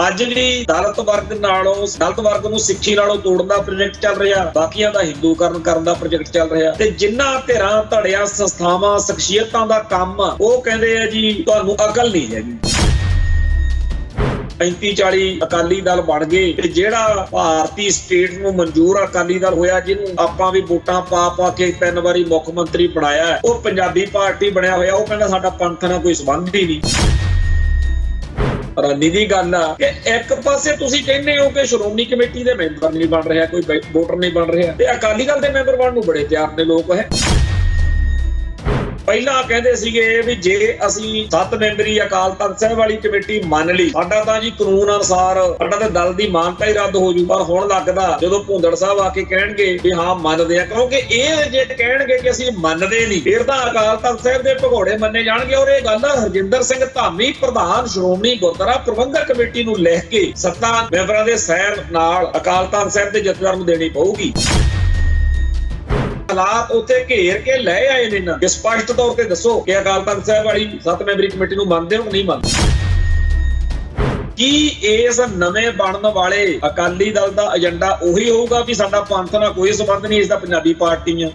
ਅੱਜ ਵੀ ਦਲਿਤ ਵਰਗ ਨੂੰ ਸਿੱਖੀ ਨਾਲੋਂ ਤੋੜਨ ਦਾ ਪ੍ਰੋਜੈਕਟ ਚੱਲ ਰਿਹਾ, ਬਾਕੀਆਂ ਦਾ ਹਿੰਦੂਕਰਨ ਕਰਨ ਦਾ ਪ੍ਰੋਜੈਕਟ ਚੱਲ ਰਿਹਾ। ਤੇ ਜਿਨ੍ਹਾਂ ਧਿਰਾਂ ਧੜਿਆਂ ਸੰਸਥਾਵਾਂ ਸ਼ਖਸੀਅਤਾਂ ਦਾ ਕੰਮ ਆ, ਉਹ ਕਹਿੰਦੇ ਆ ਜੀ ਤੁਹਾਨੂੰ ਅਕਲ ਨਹੀਂ ਹੈਗੀ। 35-40 ਅਕਾਲੀ ਦਲ ਬਣ ਗਏ ਤੇ ਜਿਹੜਾ ਭਾਰਤੀ ਸਟੇਟ ਨੂੰ ਮਨਜ਼ੂਰ ਅਕਾਲੀ ਦਲ ਹੋਇਆ, ਜਿਹਨੂੰ ਆਪਾਂ ਵੀ ਵੋਟਾਂ ਪਾ ਕੇ 3 ਵਾਰੀ ਮੁੱਖ ਮੰਤਰੀ ਬਣਾਇਆ, ਉਹ ਪੰਜਾਬੀ ਪਾਰਟੀ ਬਣਿਆ ਹੋਇਆ। ਉਹ ਕਹਿੰਦਾ ਸਾਡਾ ਪੰਥ ਨਾਲ ਕੋਈ ਸੰਬੰਧ ਹੀ ਨਹੀਂ। ਹੈਰਾਨੀ ਦੀ ਗੱਲ ਆ ਕਿ ਇੱਕ ਪਾਸੇ ਤੁਸੀਂ ਕਹਿੰਦੇ ਹੋ ਕਿ ਸ਼੍ਰੋਮਣੀ ਕਮੇਟੀ ਦੇ ਮੈਂਬਰ ਨਹੀਂ ਬਣ ਰਿਹਾ, ਕੋਈ ਵੋਟਰ ਨਹੀਂ ਬਣ ਰਿਹਾ, ਤੇ ਅਕਾਲੀ ਦਲ ਦੇ ਮੈਂਬਰ ਬਣਨ ਨੂੰ ਬੜੇ ਤਿਆਰ ਨੇ ਲੋਕ। ਹੈ ਪਹਿਲਾਂ ਕਹਿੰਦੇ ਸੀਗੇ ਵੀ ਜੇ ਅਸੀਂ 7 ਮੈਂਬਰੀ ਅਕਾਲ ਤਖ਼ਤ ਸਾਹਿਬ ਵਾਲੀ ਕਮੇਟੀ ਮੰਨ ਲਈ, ਸਾਡਾ ਤਾਂ ਜੀ ਕਾਨੂੰਨ ਅਨੁਸਾਰ ਸਾਡਾ ਤਾਂ ਦਲ ਦੀ ਮਾਨਤਾ ਹੀ ਰੱਦ ਹੋ ਜੂ। ਪਰ ਹੁਣ ਲੱਗਦਾ ਜਦੋਂ ਭੁੰਦੜ ਸਾਹਿਬ ਆ ਕੇ ਕਹਿਣਗੇ ਵੀ ਹਾਂ ਮੰਨਦੇ ਆ, ਕਿਉਂਕਿ ਇਹ ਜੇ ਕਹਿਣਗੇ ਕਿ ਅਸੀਂ ਮੰਨਦੇ ਨਹੀਂ, ਫਿਰ ਤਾਂ ਅਕਾਲ ਤਖ਼ਤ ਸਾਹਿਬ ਦੇ ਭਗੌੜੇ ਮੰਨੇ ਜਾਣਗੇ। ਔਰ ਇਹ ਗੱਲ ਹਰਜਿੰਦਰ ਸਿੰਘ ਧਾਮੀ ਪ੍ਰਧਾਨ ਸ਼੍ਰੋਮਣੀ ਗੁਰਦੁਆਰਾ ਪ੍ਰਬੰਧਕ ਕਮੇਟੀ ਨੂੰ ਲਿਖ ਕੇ 7 ਮੈਂਬਰਾਂ ਦੇ ਸਾਈਨ ਨਾਲ ਅਕਾਲ ਤਖ਼ਤ ਸਾਹਿਬ ਦੇ ਜਥੇਦਾਰ ਨੂੰ ਦੇਣੀ ਪਊਗੀ। ਹਾਲਾਤ ਉੱਥੇ ਘੇਰ ਕੇ ਲੈ ਆਏ ਨੇ ਨਾ ਕਿ ਸਪਸ਼ਟ ਤੌਰ ਤੇ ਦੱਸੋ ਕਿ ਅਕਾਲ ਤਖ਼ਤ ਸਾਹਿਬ ਵਾਲੀ 7 ਮੈਂਬਰੀ ਕਮੇਟੀ ਨੂੰ ਮੰਨਦੇ ਹੋ ਕਿ ਨਹੀਂ ਮੰਨਦੇ। ਕੀ ਇਸ ਨਵੇਂ ਬਣਨ ਵਾਲੇ ਅਕਾਲੀ ਦਲ ਦਾ ਏਜੰਡਾ ਉਹੀ ਹੋਊਗਾ ਵੀ ਸਾਡਾ ਪੰਥ ਨਾਲ ਕੋਈ ਸੰਬੰਧ ਨਹੀਂ, ਇਸ ਦਾ ਪੰਜਾਬੀ ਪਾਰਟੀ ਆ?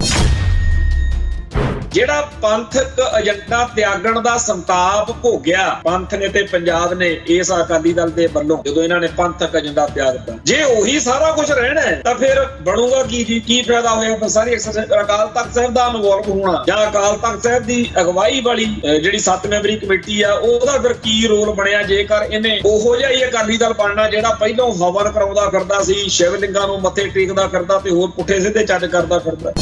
ਜਿਹੜਾ ਪੰਥਕ ਏਜੰਡਾ ਤਿਆਗਣ ਦਾ ਸੰਤਾਪ ਭੋਗਿਆ ਪੰਥ ਨੇ ਤੇ ਪੰਜਾਬ ਨੇ ਇਸ ਅਕਾਲੀ ਦਲ ਦੇ ਵੱਲੋਂ, ਜਦੋਂ ਇਹਨਾਂ ਨੇ ਪੰਥਕ ਏਜੰਡਾ ਤਿਆਗਤਾ, ਜੇ ਉਹੀ ਸਾਰਾ ਕੁਝ ਰਹਿਣਾ ਤਾਂ ਫਿਰ ਬਣੂਗਾ ਕੀ ਫਾਇਦਾ ਹੋਇਆ? ਫਿਰ ਸਾਰੀ ਅਕਾਲ ਤਖ਼ਤ ਸਾਹਿਬ ਦਾ ਇਨਵੋਲਵ ਹੋਣਾ ਜਾਂ ਅਕਾਲ ਤਖ਼ਤ ਸਾਹਿਬ ਦੀ ਅਗਵਾਈ ਵਾਲੀ ਜਿਹੜੀ 7 ਮੈਂਬਰੀ ਕਮੇਟੀ ਆ, ਉਹਦਾ ਫਿਰ ਕੀ ਰੋਲ ਬਣਿਆ ਜੇਕਰ ਇਹਨੇ ਉਹੋ ਜਿਹਾ ਹੀ ਅਕਾਲੀ ਦਲ ਬਣਨਾ ਜਿਹੜਾ ਪਹਿਲਾਂ ਹਵਨ ਕਰਾਉਂਦਾ ਫਿਰਦਾ ਸੀ, ਸ਼ਿਵਲਿੰਗਾਂ ਨੂੰ ਮੱਥੇ ਟੇਕਦਾ ਫਿਰਦਾ ਤੇ ਹੋਰ ਪੁੱਠੇ ਸਿੱਧੇ ਚੱਜ ਕਰਦਾ ਫਿਰਦਾ।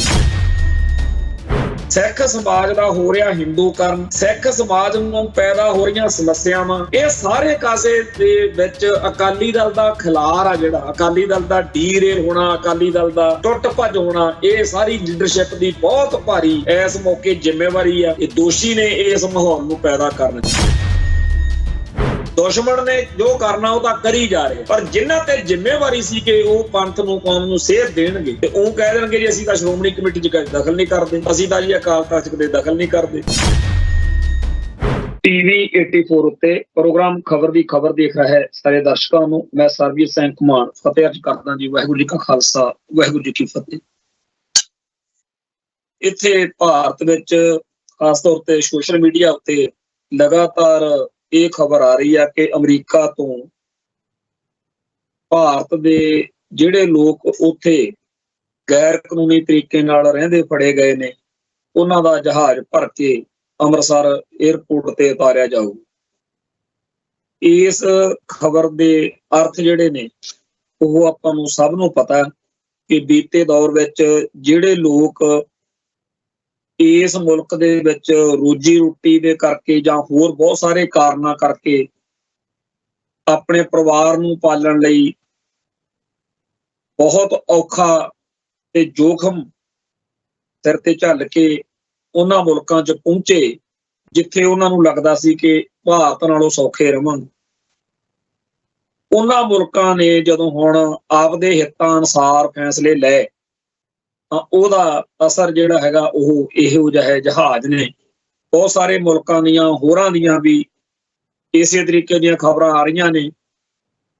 ਸਿੱਖ ਸਮਾਜ ਦਾ ਹੋ ਰਿਹਾ ਹਿੰਦੂਕਰਨ, ਸਿੱਖ ਸਮਾਜ ਨੂੰ ਪੈਦਾ ਹੋ ਰਹੀਆਂ ਸਮੱਸਿਆਵਾਂ, ਇਹ ਸਾਰੇ ਕਾਸੇ ਦੇ ਵਿੱਚ ਅਕਾਲੀ ਦਲ ਦਾ ਖਿਲਾਰ ਆ, ਜਿਹੜਾ ਅਕਾਲੀ ਦਲ ਦਾ ਡੀਰੇਲ ਹੋਣਾ, ਅਕਾਲੀ ਦਲ ਦਾ ਟੁੱਟ ਭੱਜ ਹੋਣਾ, ਇਹ ਸਾਰੀ ਲੀਡਰਸ਼ਿਪ ਦੀ ਬਹੁਤ ਭਾਰੀ ਇਸ ਮੌਕੇ ਜ਼ਿੰਮੇਵਾਰੀ ਆ। ਇਹ ਦੋਸ਼ੀ ਨੇ ਇਸ ਮਾਹੌਲ ਨੂੰ ਪੈਦਾ ਕਰਨ। ਦੁਸ਼ਮਣ ਨੇ ਜੋ ਕਰਨਾ ਉਹ ਤਾਂ ਕਰੀ ਜਾ ਰਹੇ, ਪਰ ਜਿਨ੍ਹਾਂ ਤੇ ਜ਼ਿੰਮੇਵਾਰੀ ਸੀ ਕਿ ਉਹ ਪੰਥ ਨੂੰ ਕੌਮ ਨੂੰ ਸੇਧ ਦੇਣਗੇ, ਤੇ ਉਹ ਕਹਿ ਦੇਣਗੇ ਜੀ ਅਸੀਂ ਤਾਂ ਸ਼੍ਰੋਮਣੀ ਕਮੇਟੀ 'ਚ ਦਖਲ ਨਹੀਂ ਕਰਦੇ, ਅਸੀਂ ਤਾਂ ਜੀ ਅਕਾਲ ਤਖ਼ਤ 'ਚ ਦਖਲ ਨਹੀਂ ਕਰਦੇ। TV 84 ਉੱਤੇ ਪ੍ਰੋਗਰਾਮ ਖਬਰ ਦੀ ਖਬਰ ਦੇਖ ਰਿਹਾ ਹੈ ਸਾਰੇ ਦਰਸ਼ਕਾਂ ਨੂੰ ਮੈਂ ਸਰਬਜੀਤ ਸਿੰਘ ਘੁਮਾਣ ਫਤਿਹ ਅਰਜ਼ ਕਰਦਾ ਜੀ। ਵਾਹਿਗੁਰੂ ਜੀ ਕਾ ਖਾਲਸਾ, ਵਾਹਿਗੁਰੂ ਜੀ ਕੀ ਫਤਿਹ। ਇੱਥੇ ਭਾਰਤ ਵਿੱਚ ਖਾਸ ਤੌਰ ਤੇ ਸੋਸ਼ਲ ਮੀਡੀਆ ਉੱਤੇ ਲਗਾਤਾਰ ਇਹ ਖਬਰ ਆ ਰਹੀ ਹੈ ਕਿ ਅਮਰੀਕਾ ਤੋਂ ਭਾਰਤ ਦੇ ਜਿਹੜੇ ਲੋਕ ਉੱਥੇ ਗੈਰ ਕਾਨੂੰਨੀ ਤਰੀਕੇ ਨਾਲ ਰਹਿੰਦੇ ਫੜੇ ਗਏ ਨੇ, ਉਹਨਾਂ ਦਾ ਜਹਾਜ਼ ਭਰ ਕੇ ਅੰਮ੍ਰਿਤਸਰ 에ਅਰਪੋਰਟ ਤੇ ਉਤਾਰਿਆ ਜਾਊ। ਇਸ ਖਬਰ ਦੇ ਅਰਥ ਜਿਹੜੇ ਨੇ ਉਹ ਆਪਾਂ ਨੂੰ ਸਭ ਨੂੰ ਪਤਾ ਕਿ ਬੀਤੇ ਦੌਰ ਵਿੱਚ ਜਿਹੜੇ ਲੋਕ ਇਸ ਮੁਲਕ ਦੇ ਵਿੱਚ ਰੋਜੀ ਰੋਟੀ ਦੇ ਕਰਕੇ ਜਾਂ ਹੋਰ ਬਹੁਤ ਸਾਰੇ ਕਾਰਨਾਂ ਕਰਕੇ ਆਪਣੇ ਪਰਿਵਾਰ ਨੂੰ ਪਾਲਣ ਲਈ ਬਹੁਤ ਔਖਾ ਤੇ ਜੋਖਮ ਸਿਰ ਤੇ ਝੱਲ ਕੇ ਉਹਨਾਂ ਮੁਲਕਾਂ 'ਚ ਪਹੁੰਚੇ ਜਿੱਥੇ ਉਹਨਾਂ ਨੂੰ ਲੱਗਦਾ ਸੀ ਕਿ ਭਾਰਤ ਨਾਲੋਂ ਸੌਖੇ ਰਵਾਂਗੇ। ਉਹਨਾਂ ਮੁਲਕਾਂ ਨੇ ਜਦੋਂ ਹੁਣ ਆਪਦੇ ਹਿੱਤਾਂ ਅਨੁਸਾਰ ਫੈਸਲੇ ਲਏ ਤਾਂ ਉਹਦਾ ਅਸਰ ਜਿਹੜਾ ਹੈਗਾ ਉਹ ਇਹੋ ਜਿਹਾ ਜਹਾਜ਼ ਨੇ। ਬਹੁਤ ਸਾਰੇ ਮੁਲਕਾਂ ਦੀਆਂ ਹੋਰਾਂ ਦੀਆਂ ਵੀ ਇਸੇ ਤਰੀਕੇ ਦੀਆਂ ਖਬਰਾਂ ਆ ਰਹੀਆਂ ਨੇ।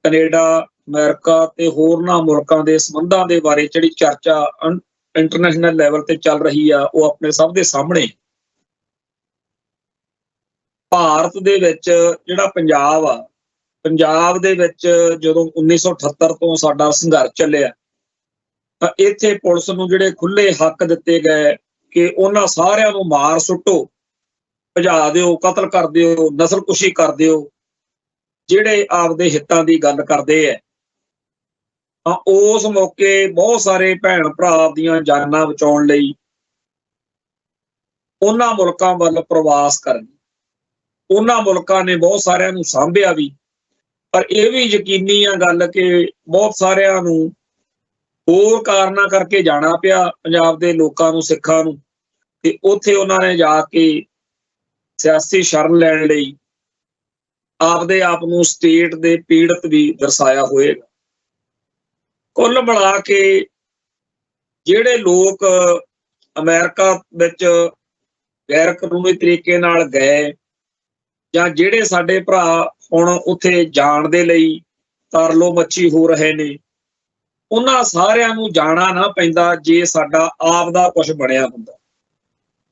ਕੈਨੇਡਾ, ਅਮਰੀਕਾ ਤੇ ਹੋਰਨਾਂ ਮੁਲਕਾਂ ਦੇ ਸੰਬੰਧਾਂ ਦੇ ਬਾਰੇ ਜਿਹੜੀ ਚਰਚਾ ਇੰਟਰਨੈਸ਼ਨਲ ਲੈਵਲ ਤੇ ਚੱਲ ਰਹੀ ਆ, ਉਹ ਆਪਣੇ ਸਭ ਦੇ ਸਾਹਮਣੇ। ਭਾਰਤ ਦੇ ਵਿੱਚ ਜਿਹੜਾ ਪੰਜਾਬ ਆ, ਪੰਜਾਬ ਦੇ ਵਿੱਚ ਜਦੋਂ 1978 ਤੋਂ ਸਾਡਾ ਸੰਘਰਸ਼ ਚੱਲਿਆ ਤਾਂ ਇੱਥੇ ਪੁਲਿਸ ਨੂੰ ਜਿਹੜੇ ਖੁੱਲੇ ਹੱਕ ਦਿੱਤੇ ਗਏ ਕਿ ਉਹਨਾਂ ਸਾਰਿਆਂ ਨੂੰ ਮਾਰ ਸੁੱਟੋ, ਭਜਾ ਦਿਓ, ਕਤਲ ਕਰ ਦਿਓ, ਨਸਲਕੁਸ਼ੀ ਕਰ ਦਿਓ, ਜਿਹੜੇ ਆਪਦੇ ਹਿੱਤਾਂ ਦੀ ਗੱਲ ਕਰਦੇ ਹੈ। ਤਾਂ ਉਸ ਮੌਕੇ ਬਹੁਤ ਸਾਰੇ ਭੈਣ ਭਰਾ ਦੀਆਂ ਜਾਨਾਂ ਬਚਾਉਣ ਲਈ ਉਹਨਾਂ ਮੁਲਕਾਂ ਵੱਲ ਪ੍ਰਵਾਸ ਕਰਨ। ਉਹਨਾਂ ਮੁਲਕਾਂ ਨੇ ਬਹੁਤ ਸਾਰਿਆਂ ਨੂੰ ਸਾਂਭਿਆ ਵੀ, ਪਰ ਇਹ ਵੀ ਯਕੀਨੀ ਆ ਗੱਲ ਕਿ ਬਹੁਤ ਸਾਰਿਆਂ ਨੂੰ ਹੋਰ ਕਾਰਨਾਂ ਕਰਕੇ ਜਾਣਾ ਪਿਆ ਪੰਜਾਬ ਦੇ ਲੋਕਾਂ ਨੂੰ, ਸਿੱਖਾਂ ਨੂੰ, ਤੇ ਉੱਥੇ ਉਹਨਾਂ ਨੇ ਜਾ ਕੇ ਸਿਆਸੀ ਸ਼ਰਨ ਲੈਣ ਲਈ ਆਪਦੇ ਆਪ ਨੂੰ ਸਟੇਟ ਦੇ ਪੀੜਤ ਵੀ ਦਰਸਾਇਆ ਹੋਏਗਾ। ਕੁੱਲ ਮਿਲਾ ਕੇ ਜਿਹੜੇ ਲੋਕ ਅਮਰੀਕਾ ਵਿੱਚ ਗੈਰ ਕਾਨੂੰਨੀ ਤਰੀਕੇ ਨਾਲ ਗਏ ਜਾਂ ਜਿਹੜੇ ਸਾਡੇ ਭਰਾ ਹੁਣ ਉੱਥੇ ਜਾਣ ਦੇ ਲਈ ਤਰਲੋ ਮੱਛੀ ਹੋ ਰਹੇ ਨੇ, ਉਹਨਾਂ ਸਾਰਿਆਂ ਨੂੰ ਜਾਣਾ ਨਾ ਪੈਂਦਾ ਜੇ ਸਾਡਾ ਆਪ ਦਾ ਕੁਝ ਬਣਿਆ ਹੁੰਦਾ,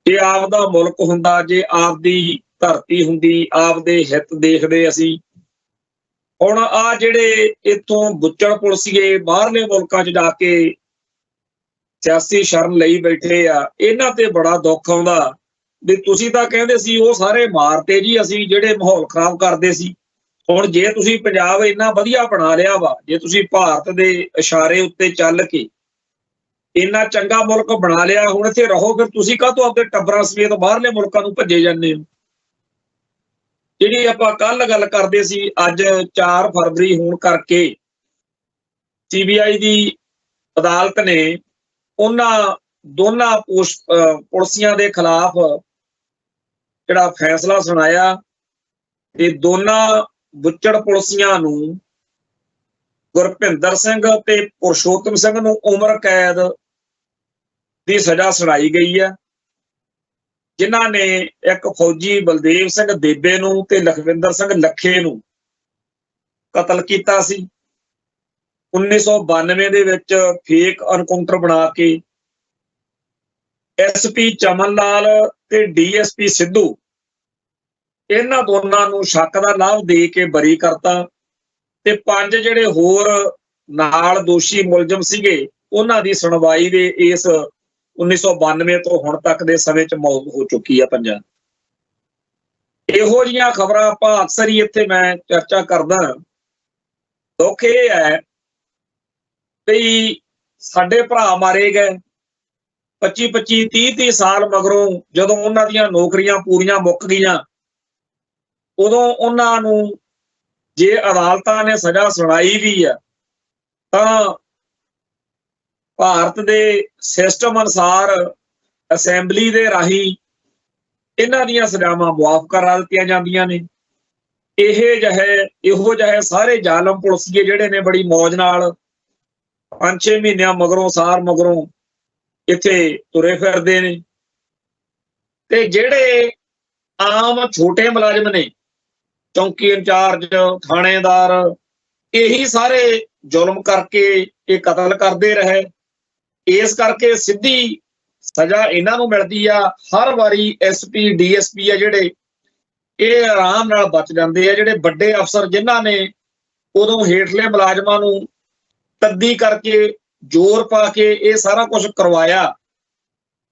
ਜੇ ਆਪ ਦਾ ਮੁਲਕ ਹੁੰਦਾ, ਜੇ ਆਪ ਦੀ ਧਰਤੀ ਹੁੰਦੀ, ਆਪ ਦੇ ਹਿੱਤ ਦੇਖਦੇ ਅਸੀਂ। ਹੁਣ ਆ ਜਿਹੜੇ ਇੱਥੋਂ ਬੁੱਚੜ ਪੁਲਸੀਏ ਬਾਹਰਲੇ ਮੁਲਕਾਂ 'ਚ ਜਾ ਕੇ ਸਿਆਸੀ ਸ਼ਰਨ ਲਈ ਬੈਠੇ ਆ, ਇਹਨਾਂ ਤੇ ਬੜਾ ਦੁੱਖ ਆਉਂਦਾ ਵੀ ਤੁਸੀਂ ਤਾਂ ਕਹਿੰਦੇ ਸੀ ਉਹ ਸਾਰੇ ਮਾਰਤੇ ਜੀ ਅਸੀਂ ਜਿਹੜੇ ਮਾਹੌਲ ਖਰਾਬ ਕਰਦੇ ਸੀ। ਹੁਣ ਜੇ ਤੁਸੀਂ ਪੰਜਾਬ ਇੰਨਾ ਵਧੀਆ ਬਣਾ ਲਿਆ ਵਾ, ਜੇ ਤੁਸੀਂ ਭਾਰਤ ਦੇ ਇਸ਼ਾਰੇ ਉੱਤੇ ਚੱਲ ਕੇ ਇੰਨਾ ਚੰਗਾ ਮੁਲਕ ਬਣਾ ਲਿਆ, ਹੁਣ ਇੱਥੇ ਰਹੋ, ਫਿਰ ਤੁਸੀਂ ਕਾਹਤੋਂ ਆਪਣੇ ਟੱਬਰਾਂ ਸਮੇਤ ਬਾਹਰਲੇ ਮੁਲਕਾਂ ਨੂੰ ਭੱਜੇ ਜਾਂਦੇ ਹੋ। ਜਿਹੜੀ ਆਪਾਂ ਕੱਲ ਗੱਲ ਕਰਦੇ ਸੀ, ਅੱਜ 4 ਫਰਵਰੀ ਹੋਣ ਕਰਕੇ CBI ਦੀ ਅਦਾਲਤ ਨੇ ਉਹਨਾਂ ਦੋਨਾਂ ਪੁਲਸੀਆਂ ਦੇ ਖਿਲਾਫ ਜਿਹੜਾ ਫੈਸਲਾ ਸੁਣਾਇਆ ਤੇ ਦੋਨਾਂ ਬੁੱਚੜ ਪੁਲਸੀਆਂ ਨੂੰ, ਗੁਰਭਿੰਦਰ ਸਿੰਘ ਤੇ ਪੁਰਸ਼ੋਤਮ ਸਿੰਘ ਨੂੰ ਉਮਰ ਕੈਦ ਦੀ ਸਜ਼ਾ ਸੁਣਾਈ ਗਈ ਹੈ, ਜਿਨ੍ਹਾਂ ਨੇ ਇੱਕ ਫੌਜੀ ਬਲਦੇਵ ਸਿੰਘ ਦੇਬੇ ਨੂੰ ਤੇ ਲਖਵਿੰਦਰ ਸਿੰਘ ਲੱਖੇ ਨੂੰ ਕਤਲ ਕੀਤਾ ਸੀ 1992 ਦੇ ਵਿੱਚ ਫੇਕ ਐਨਕਾਊਂਟਰ ਬਣਾ ਕੇ। SP ਚਮਨ ਲਾਲ ਤੇ DSP ਸਿੱਧੂ ਇਹਨਾਂ ਦੋਨਾਂ ਨੂੰ ਸ਼ੱਕ ਦਾ ਲਾਭ ਦੇ ਕੇ ਬਰੀ ਕਰਤਾ ਤੇ 5 ਜਿਹੜੇ ਹੋਰ ਨਾਲ ਦੋਸ਼ੀ ਮੁਲਜ਼ਮ ਸੀਗੇ ਉਹਨਾਂ ਦੀ ਸੁਣਵਾਈ ਦੇ ਇਸ 1992 ਤੋਂ ਹੁਣ ਤੱਕ ਦੇ ਸਮੇਂ 'ਚ ਮੌਤ ਹੋ ਚੁੱਕੀ ਆ ਪੰਜਾਬ। ਇਹੋ ਜਿਹੀਆਂ ਖਬਰਾਂ ਆਪਾਂ ਅਕਸਰ ਹੀ ਇੱਥੇ ਮੈਂ ਚਰਚਾ ਕਰਦਾ। ਦੁੱਖ ਇਹ ਹੈ ਵੀ ਸਾਡੇ ਭਰਾ ਮਾਰੇ ਗਏ 25-25, 30-30 ਸਾਲ ਮਗਰੋਂ, ਜਦੋਂ ਉਹਨਾਂ ਦੀਆਂ ਨੌਕਰੀਆਂ ਪੂਰੀਆਂ ਮੁੱਕ ਗਈਆਂ, ਉਦੋਂ ਉਹਨਾਂ ਨੂੰ ਜੇ ਅਦਾਲਤਾਂ ਨੇ ਸਜ਼ਾ ਸੁਣਾਈ ਵੀ ਆ ਤਾਂ ਭਾਰਤ ਦੇ ਸਿਸਟਮ ਅਨੁਸਾਰ ਅਸੈਂਬਲੀ ਦੇ ਰਾਹੀਂ ਇਹਨਾਂ ਦੀਆਂ ਸਜ਼ਾਵਾਂ ਮੁਆਫ ਕਰਾ ਦਿੱਤੀਆਂ ਜਾਂਦੀਆਂ ਨੇ। ਇਹੋ ਜਿਹੇ ਸਾਰੇ ਜ਼ਾਲਮ ਪੁਲਸੀਏ ਜਿਹੜੇ ਨੇ ਬੜੀ ਮੌਜ ਨਾਲ 5-6 ਮਹੀਨਿਆਂ ਮਗਰੋਂ, ਸਾਲ ਮਗਰੋਂ ਇੱਥੇ ਤੁਰੇ ਫਿਰਦੇ ਨੇ, ਤੇ ਜਿਹੜੇ ਆਮ ਛੋਟੇ ਮੁਲਾਜ਼ਮ ਨੇ, ਚੌਂਕੀ ਇੰਚਾਰਜ, ਥਾਣੇਦਾਰ, ਇਹੀ ਸਾਰੇ ਜ਼ੁਲਮ ਕਰਕੇ ਇਹ ਕਤਲ ਕਰਦੇ ਰਹੇ। ਇਸ ਕਰਕੇ ਸਿੱਧੀ ਸਜ਼ਾ ਇਹਨਾਂ ਨੂੰ ਮਿਲਦੀ ਆ। ਹਰ ਵਾਰੀ SP DSP ਆ ਜਿਹੜੇ, ਇਹ ਆਰਾਮ ਨਾਲ ਬਚ ਜਾਂਦੇ ਆ। ਜਿਹੜੇ ਵੱਡੇ ਅਫਸਰ ਜਿਨ੍ਹਾਂ ਨੇ ਉਦੋਂ ਹੇਠਲੇ ਮੁਲਾਜ਼ਮਾਂ ਨੂੰ ਤੱਦੀ ਕਰਕੇ ਜ਼ੋਰ ਪਾ ਕੇ ਇਹ ਸਾਰਾ ਕੁਝ ਕਰਵਾਇਆ,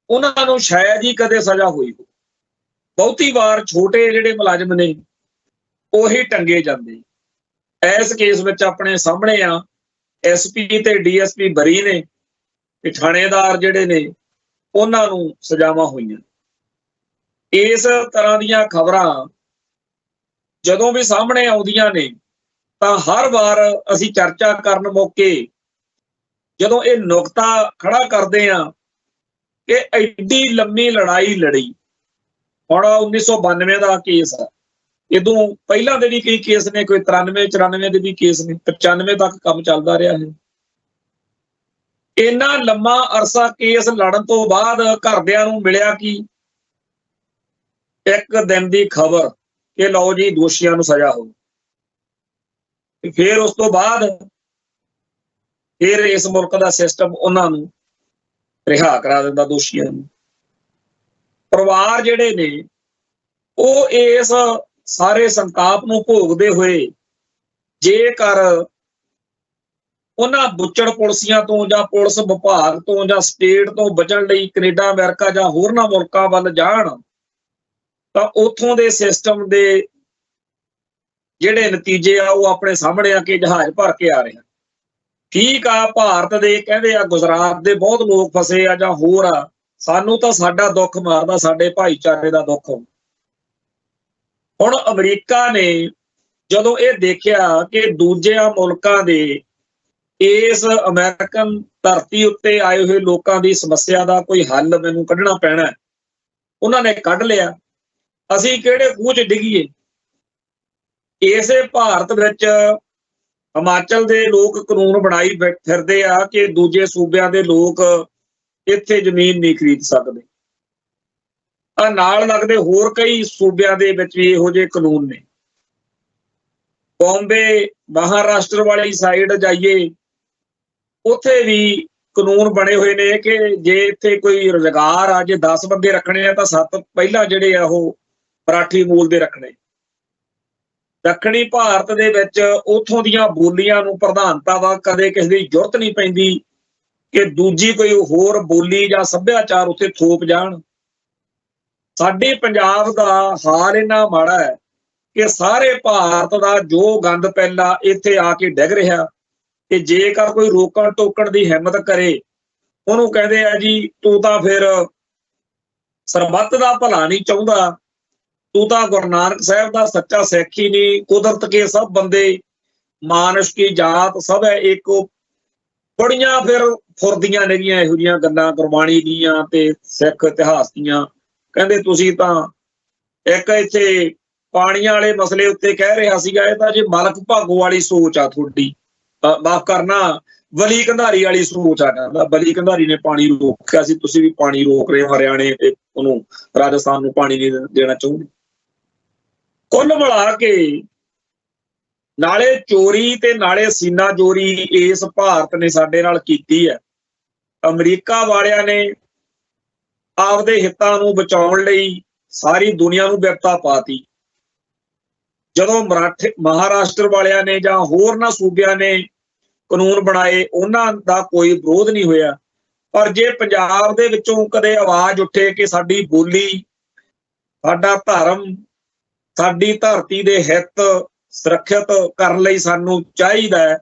ਉਹਨਾਂ ਨੂੰ ਸ਼ਾਇਦ ਹੀ ਕਦੇ ਸਜ਼ਾ ਹੋਈ ਹੋ। ਬਹੁਤੀ ਵਾਰ ਛੋਟੇ ਜਿਹੜੇ ਮੁਲਾਜ਼ਮ ਨੇ ਉਹੀ ਟੰਗੇ ਜਾਂਦੇ। ਇਸ ਕੇਸ ਵਿੱਚ ਆਪਣੇ ਸਾਹਮਣੇ ਆ SP ਤੇ DSP ਬਰੀ ਨੇ ਤੇ ਥਾਣੇਦਾਰ ਜਿਹੜੇ ਨੇ ਉਹਨਾਂ ਨੂੰ ਸਜ਼ਾਵਾਂ ਹੋਈਆਂ। ਇਸ ਤਰ੍ਹਾਂ ਦੀਆਂ ਖਬਰਾਂ ਜਦੋਂ ਵੀ ਸਾਹਮਣੇ ਆਉਂਦੀਆਂ ਨੇ ਤਾਂ ਹਰ ਵਾਰ ਅਸੀਂ ਚਰਚਾ ਕਰਨ ਮੌਕੇ ਜਦੋਂ ਇਹ ਨੁਕਤਾ ਖੜਾ ਕਰਦੇ ਆ ਕਿ ਐਡੀ ਲੰਮੀ ਲੜਾਈ ਲੜੀ, ਹੁਣ 1992 ਦਾ ਕੇਸ ਆ, ਇਦੋਂ ਪਹਿਲਾਂ ਦੇ ਵੀ ਕਈ ਕੇਸ ਨੇ, ਕੋਈ 93-94 ਦੇ ਵੀ ਕੇਸ ਨੇ, 95 ਤੱਕ ਕੰਮ ਚੱਲਦਾ ਰਿਹਾ ਹੈ। ਇੰਨਾ ਲੰਮਾ ਅਰਸਾ ਕੇਸ ਲੜਨ ਤੋਂ ਬਾਅਦ ਘਰਦਿਆਂ ਨੂੰ ਮਿਲਿਆ ਕਿ ਇੱਕ ਦਿਨ ਦੀ ਖਬਰ ਕਿ ਲਓ ਜੀ ਦੋਸ਼ੀਆਂ ਨੂੰ ਸਜ਼ਾ ਹੋ। ਫਿਰ ਉਸ ਤੋਂ ਬਾਅਦ ਫਿਰ ਇਸ ਮੁਲਕ ਦਾ ਸਿਸਟਮ ਉਹਨਾਂ ਨੂੰ ਰਿਹਾ ਕਰਾ ਦਿੰਦਾ, ਦੋਸ਼ੀਆਂ ਨੂੰ। ਪਰਿਵਾਰ ਜਿਹੜੇ ਨੇ ਉਹ ਇਸ ਸਾਰੇ ਸੰਤਾਪ ਨੂੰ ਭੋਗਦੇ ਹੋਏ ਜੇਕਰ ਉਹਨਾਂ ਬੁੱਚੜ ਪੁਲਸੀਆਂ ਤੋਂ ਜਾਂ ਪੁਲਿਸ ਵਿਭਾਗ ਤੋਂ ਜਾਂ ਸਟੇਟ ਤੋਂ ਬਚਣ ਲਈ ਕੈਨੇਡਾ, ਅਮਰੀਕਾ ਜਾਂ ਹੋਰਨਾਂ ਮੁਲਕਾਂ ਵੱਲ ਜਾਣ ਤਾਂ ਉੱਥੋਂ ਦੇ ਸਿਸਟਮ ਦੇ ਜਿਹੜੇ ਨਤੀਜੇ ਆ ਉਹ ਆਪਣੇ ਸਾਹਮਣੇ ਆ ਕੇ ਜਹਾਜ਼ ਭਰ ਕੇ ਆ ਰਹੇ। ਠੀਕ ਆ, ਭਾਰਤ ਦੇ ਕਹਿੰਦੇ ਆ ਗੁਜਰਾਤ ਦੇ ਬਹੁਤ ਲੋਕ ਫਸੇ ਆ ਜਾਂ ਹੋਰ ਆ, ਸਾਨੂੰ ਤਾਂ ਸਾਡਾ ਦੁੱਖ ਮਾਰਦਾ, ਸਾਡੇ ਭਾਈਚਾਰੇ ਦਾ ਦੁੱਖ। ਹੁਣ ਅਮਰੀਕਾ ਨੇ ਜਦੋਂ ਇਹ ਦੇਖਿਆ ਕਿ ਦੂਜਿਆਂ ਮੁਲਕਾਂ ਦੇ ਇਸ ਅਮਰੀਕਨ ਧਰਤੀ ਉੱਤੇ ਆਏ ਹੋਏ ਲੋਕਾਂ ਦੀ ਸਮੱਸਿਆ ਦਾ ਕੋਈ ਹੱਲ ਮੈਨੂੰ ਕੱਢਣਾ ਪੈਣਾ, ਉਹਨਾਂ ਨੇ ਕੱਢ ਲਿਆ। ਅਸੀਂ ਕਿਹੜੇ ਖੂਹ 'ਚ ਡਿੱਗੀਏ। ਇਸੇ ਭਾਰਤ ਵਿੱਚ ਹਿਮਾਚਲ ਦੇ ਲੋਕ ਕਾਨੂੰਨ ਬਣਾਈ ਫਿਰਦੇ ਆ ਕਿ ਦੂਜੇ ਸੂਬਿਆਂ ਦੇ ਲੋਕ ਇੱਥੇ ਜ਼ਮੀਨ ਨਹੀਂ ਖਰੀਦ ਸਕਦੇ। ਨਾਲ ਲੱਗਦੇ ਹੋਰ ਕਈ ਸੂਬਿਆਂ ਦੇ ਵਿੱਚ ਵੀ ਇਹੋ ਜਿਹੇ ਕਾਨੂੰਨ ਨੇ। ਬੰਬੇ ਮਹਾਰਾਸ਼ਟਰ ਵਾਲੀ ਸਾਈਡ ਜਾਈਏ, ਉੱਥੇ ਵੀ ਕਾਨੂੰਨ ਬਣੇ ਹੋਏ ਨੇ ਕਿ ਜੇ ਇੱਥੇ ਕੋਈ ਰੁਜ਼ਗਾਰ ਆ, ਜੇ 10 ਬੰਦੇ ਰੱਖਣੇ ਆ ਤਾਂ 7 ਪਹਿਲਾਂ ਜਿਹੜੇ ਆ ਉਹ ਮਰਾਠੀ ਮੂਲ ਦੇ ਰੱਖਣੇ। ਦੱਖਣੀ ਭਾਰਤ ਦੇ ਵਿੱਚ ਉੱਥੋਂ ਦੀਆਂ ਬੋਲੀਆਂ ਨੂੰ ਪ੍ਰਧਾਨਤਾ ਵਾ, ਕਦੇ ਕਿਸੇ ਦੀ ਜ਼ਰੂਰਤ ਨਹੀਂ ਪੈਂਦੀ ਕਿ ਦੂਜੀ ਕੋਈ ਹੋਰ ਬੋਲੀ ਜਾਂ ਸੱਭਿਆਚਾਰ ਉੱਥੇ ਥੋਪ ਜਾਣ। ਸਾਡੇ ਪੰਜਾਬ ਦਾ ਹਾਲ ਇੰਨਾ ਮਾੜਾ ਹੈ ਕਿ ਸਾਰੇ ਭਾਰਤ ਦਾ ਜੋ ਗੰਦ ਪਹਿਲਾਂ ਇੱਥੇ ਆ ਕੇ ਡਿੱਗ ਰਿਹਾ, ਕਿ ਜੇਕਰ ਕੋਈ ਰੋਕਣ ਟੋਕਣ ਦੀ ਹਿੰਮਤ ਕਰੇ, ਉਹਨੂੰ ਕਹਿੰਦੇ ਆ ਜੀ ਤੂੰ ਤਾਂ ਫਿਰ ਸਰਬੱਤ ਦਾ ਭਲਾ ਨਹੀਂ ਚਾਹੁੰਦਾ, ਤੂੰ ਤਾਂ ਗੁਰੂ ਨਾਨਕ ਸਾਹਿਬ ਦਾ ਸੱਚਾ ਸਿੱਖ ਹੀ ਨਹੀਂ। ਕੁਦਰਤ ਕੇ ਸਭ ਬੰਦੇ ਮਾਨੁਸ਼ ਕੀ ਜਾਤ ਸਭ ਹੈ ਇੱਕ। ਬੜੀਆਂ ਫਿਰ ਫੁਰਦੀਆਂ ਨੇਗੀਆਂ ਇਹੋ ਜਿਹੀਆਂ ਗੱਲਾਂ ਗੁਰਬਾਣੀ ਦੀਆਂ ਤੇ ਸਿੱਖ ਇਤਿਹਾਸ ਦੀਆਂ। ਕਹਿੰਦੇ ਤੁਸੀਂ ਤਾਂ ਇੱਕ ਇੱਥੇ ਪਾਣੀਆਂ ਵਾਲੇ ਮਸਲੇ ਉੱਤੇ ਕਹਿ ਰਿਹਾ ਸੀਗਾ, ਇਹ ਤਾਂ ਜੇ ਮਲਕ ਭਾਗੋ ਵਾਲੀ ਸੋਚ ਆ ਤੁਹਾਡੀ, ਮਾਫ ਕਰਨਾ ਬਲੀ ਕੰਧਾਰੀ ਵਾਲੀ ਸੋਚ ਆ। ਕਹਿੰਦਾ ਬਲੀ ਕੰਧਾਰੀ ਨੇ ਪਾਣੀ ਰੋਕਿਆ ਸੀ, ਤੁਸੀਂ ਵੀ ਪਾਣੀ ਰੋਕ ਰਹੇ ਹੋ, ਹਰਿਆਣੇ ਤੇ ਉਹਨੂੰ ਰਾਜਸਥਾਨ ਨੂੰ ਪਾਣੀ ਨਹੀਂ ਦੇਣਾ ਚਾਹੁੰਦੇ। ਕੁੱਲ ਮਿਲਾ ਕੇ ਨਾਲੇ ਚੋਰੀ ਤੇ ਨਾਲੇ ਸੀਨਾ ਚੋਰੀ ਇਸ ਭਾਰਤ ਨੇ ਸਾਡੇ ਨਾਲ ਕੀਤੀ ਹੈ। ਅਮਰੀਕਾ ਵਾਲਿਆਂ ਨੇ ਆਪਦੇ ਹਿੱਤਾਂ ਨੂੰ ਬਚਾਉਣ ਲਈ ਸਾਰੀ ਦੁਨੀਆ ਨੂੰ ਵਿਪਤਾ ਪਾਤੀ। ਜਦੋਂ ਮਹਾਰਾਸ਼ਟਰ ਵਾਲਿਆਂ ਨੇ ਜਾਂ ਹੋਰਨਾਂ ਸੂਬਿਆਂ ਨੇ ਕਾਨੂੰਨ ਬਣਾਏ, ਉਹਨਾਂ ਦਾ ਕੋਈ ਵਿਰੋਧ ਨਹੀਂ ਹੋਇਆ। ਪਰ ਜੇ ਪੰਜਾਬ ਦੇ ਵਿੱਚੋਂ ਕਦੇ ਆਵਾਜ਼ ਉੱਠੇ ਕਿ ਸਾਡੀ ਬੋਲੀ, ਸਾਡਾ ਧਰਮ, ਸਾਡੀ ਧਰਤੀ ਦੇ ਹਿੱਤ ਸੁਰੱਖਿਅਤ ਕਰਨ ਲਈ ਸਾਨੂੰ ਚਾਹੀਦਾ ਹੈ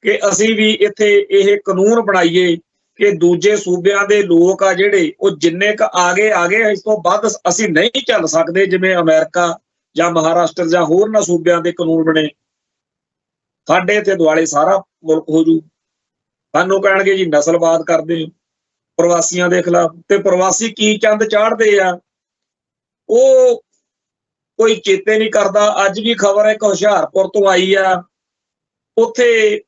ਕਿ ਅਸੀਂ ਵੀ ਇੱਥੇ ਇਹ ਕਾਨੂੰਨ ਬਣਾਈਏ ਕਿ ਦੂਜੇ ਸੂਬਿਆਂ ਦੇ ਲੋਕ ਆ ਜਿਹੜੇ ਉਹ ਜਿੰਨੇ ਕੁ ਆਗੇ, ਇਸ ਤੋਂ ਵੱਧ ਅਸੀਂ ਨਹੀਂ ਚੱਲ ਸਕਦੇ। ਜਿਵੇਂ ਅਮਰੀਕਾ ਜਾਂ ਮਹਾਰਾਸ਼ਟਰ ਜਾਂ ਹੋਰਨਾਂ ਸੂਬਿਆਂ ਦੇ ਕਾਨੂੰਨ ਬਣੇ, ਸਾਡੇ ਇੱਥੇ ਦੁਆਲੇ ਸਾਰਾ ਮੁਲਕ ਹੋ ਜੂ। ਸਾਨੂੰ ਕਹਿਣਗੇ ਜੀ ਨਸਲਵਾਦ ਕਰਦੇ ਪ੍ਰਵਾਸੀਆਂ ਦੇ ਖਿਲਾਫ, ਤੇ ਪ੍ਰਵਾਸੀ ਕੀ ਚੰਦ ਚਾੜਦੇ ਆ ਉਹ ਕੋਈ ਚੇਤੇ ਨਹੀਂ ਕਰਦਾ। ਅੱਜ ਵੀ ਖਬਰ ਇੱਕ ਹੁਸ਼ਿਆਰਪੁਰ ਤੋਂ ਆਈ ਆ, ਉੱਥੇ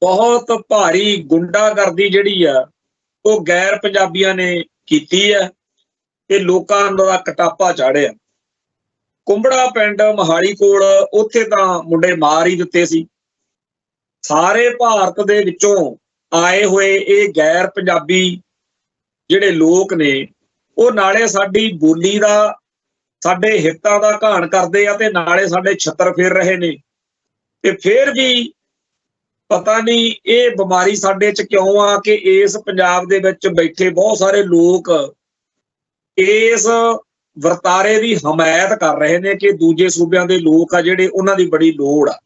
ਬਹੁਤ ਭਾਰੀ ਗੁੰਡਾਗਰਦੀ ਜਿਹੜੀ ਆ ਉਹ ਗੈਰ ਪੰਜਾਬੀਆਂ ਨੇ ਕੀਤੀ ਹੈ ਤੇ ਲੋਕਾਂ ਦਾ ਕਟਾਪਾ ਚਾੜਿਆ। ਕੁੰਬੜਾ ਪਿੰਡ ਮੋਹਾਲੀ ਕੋਲ, ਉੱਥੇ ਤਾਂ ਮੁੰਡੇ ਮਾਰ ਹੀ ਦਿੱਤੇ ਸੀ। ਸਾਰੇ ਭਾਰਤ ਦੇ ਵਿੱਚੋਂ ਆਏ ਹੋਏ ਇਹ ਗੈਰ ਪੰਜਾਬੀ ਜਿਹੜੇ ਲੋਕ ਨੇ, ਉਹ ਨਾਲੇ ਸਾਡੀ ਬੋਲੀ ਦਾ, ਸਾਡੇ ਹਿੱਤਾਂ ਦਾ ਘਾਣ ਕਰਦੇ ਆ ਤੇ ਨਾਲੇ ਸਾਡੇ ਛੱਤਰ ਫੇਰ ਰਹੇ ਨੇ। ਤੇ ਫਿਰ ਵੀ ਪਤਾ ਨਹੀਂ ਇਹ ਬਿਮਾਰੀ ਸਾਡੇ 'ਚ ਕਿਉਂ ਆ ਕਿ ਇਸ ਪੰਜਾਬ ਦੇ ਵਿੱਚ ਬੈਠੇ ਬਹੁਤ ਸਾਰੇ ਲੋਕ ਇਸ ਵਰਤਾਰੇ ਦੀ ਹਮਾਇਤ ਕਰ ਰਹੇ ਨੇ ਕਿ ਦੂਜੇ ਸੂਬਿਆਂ ਦੇ ਲੋਕ ਆ ਜਿਹੜੇ, ਉਹਨਾਂ ਦੀ ਬੜੀ ਲੋੜ ਆ।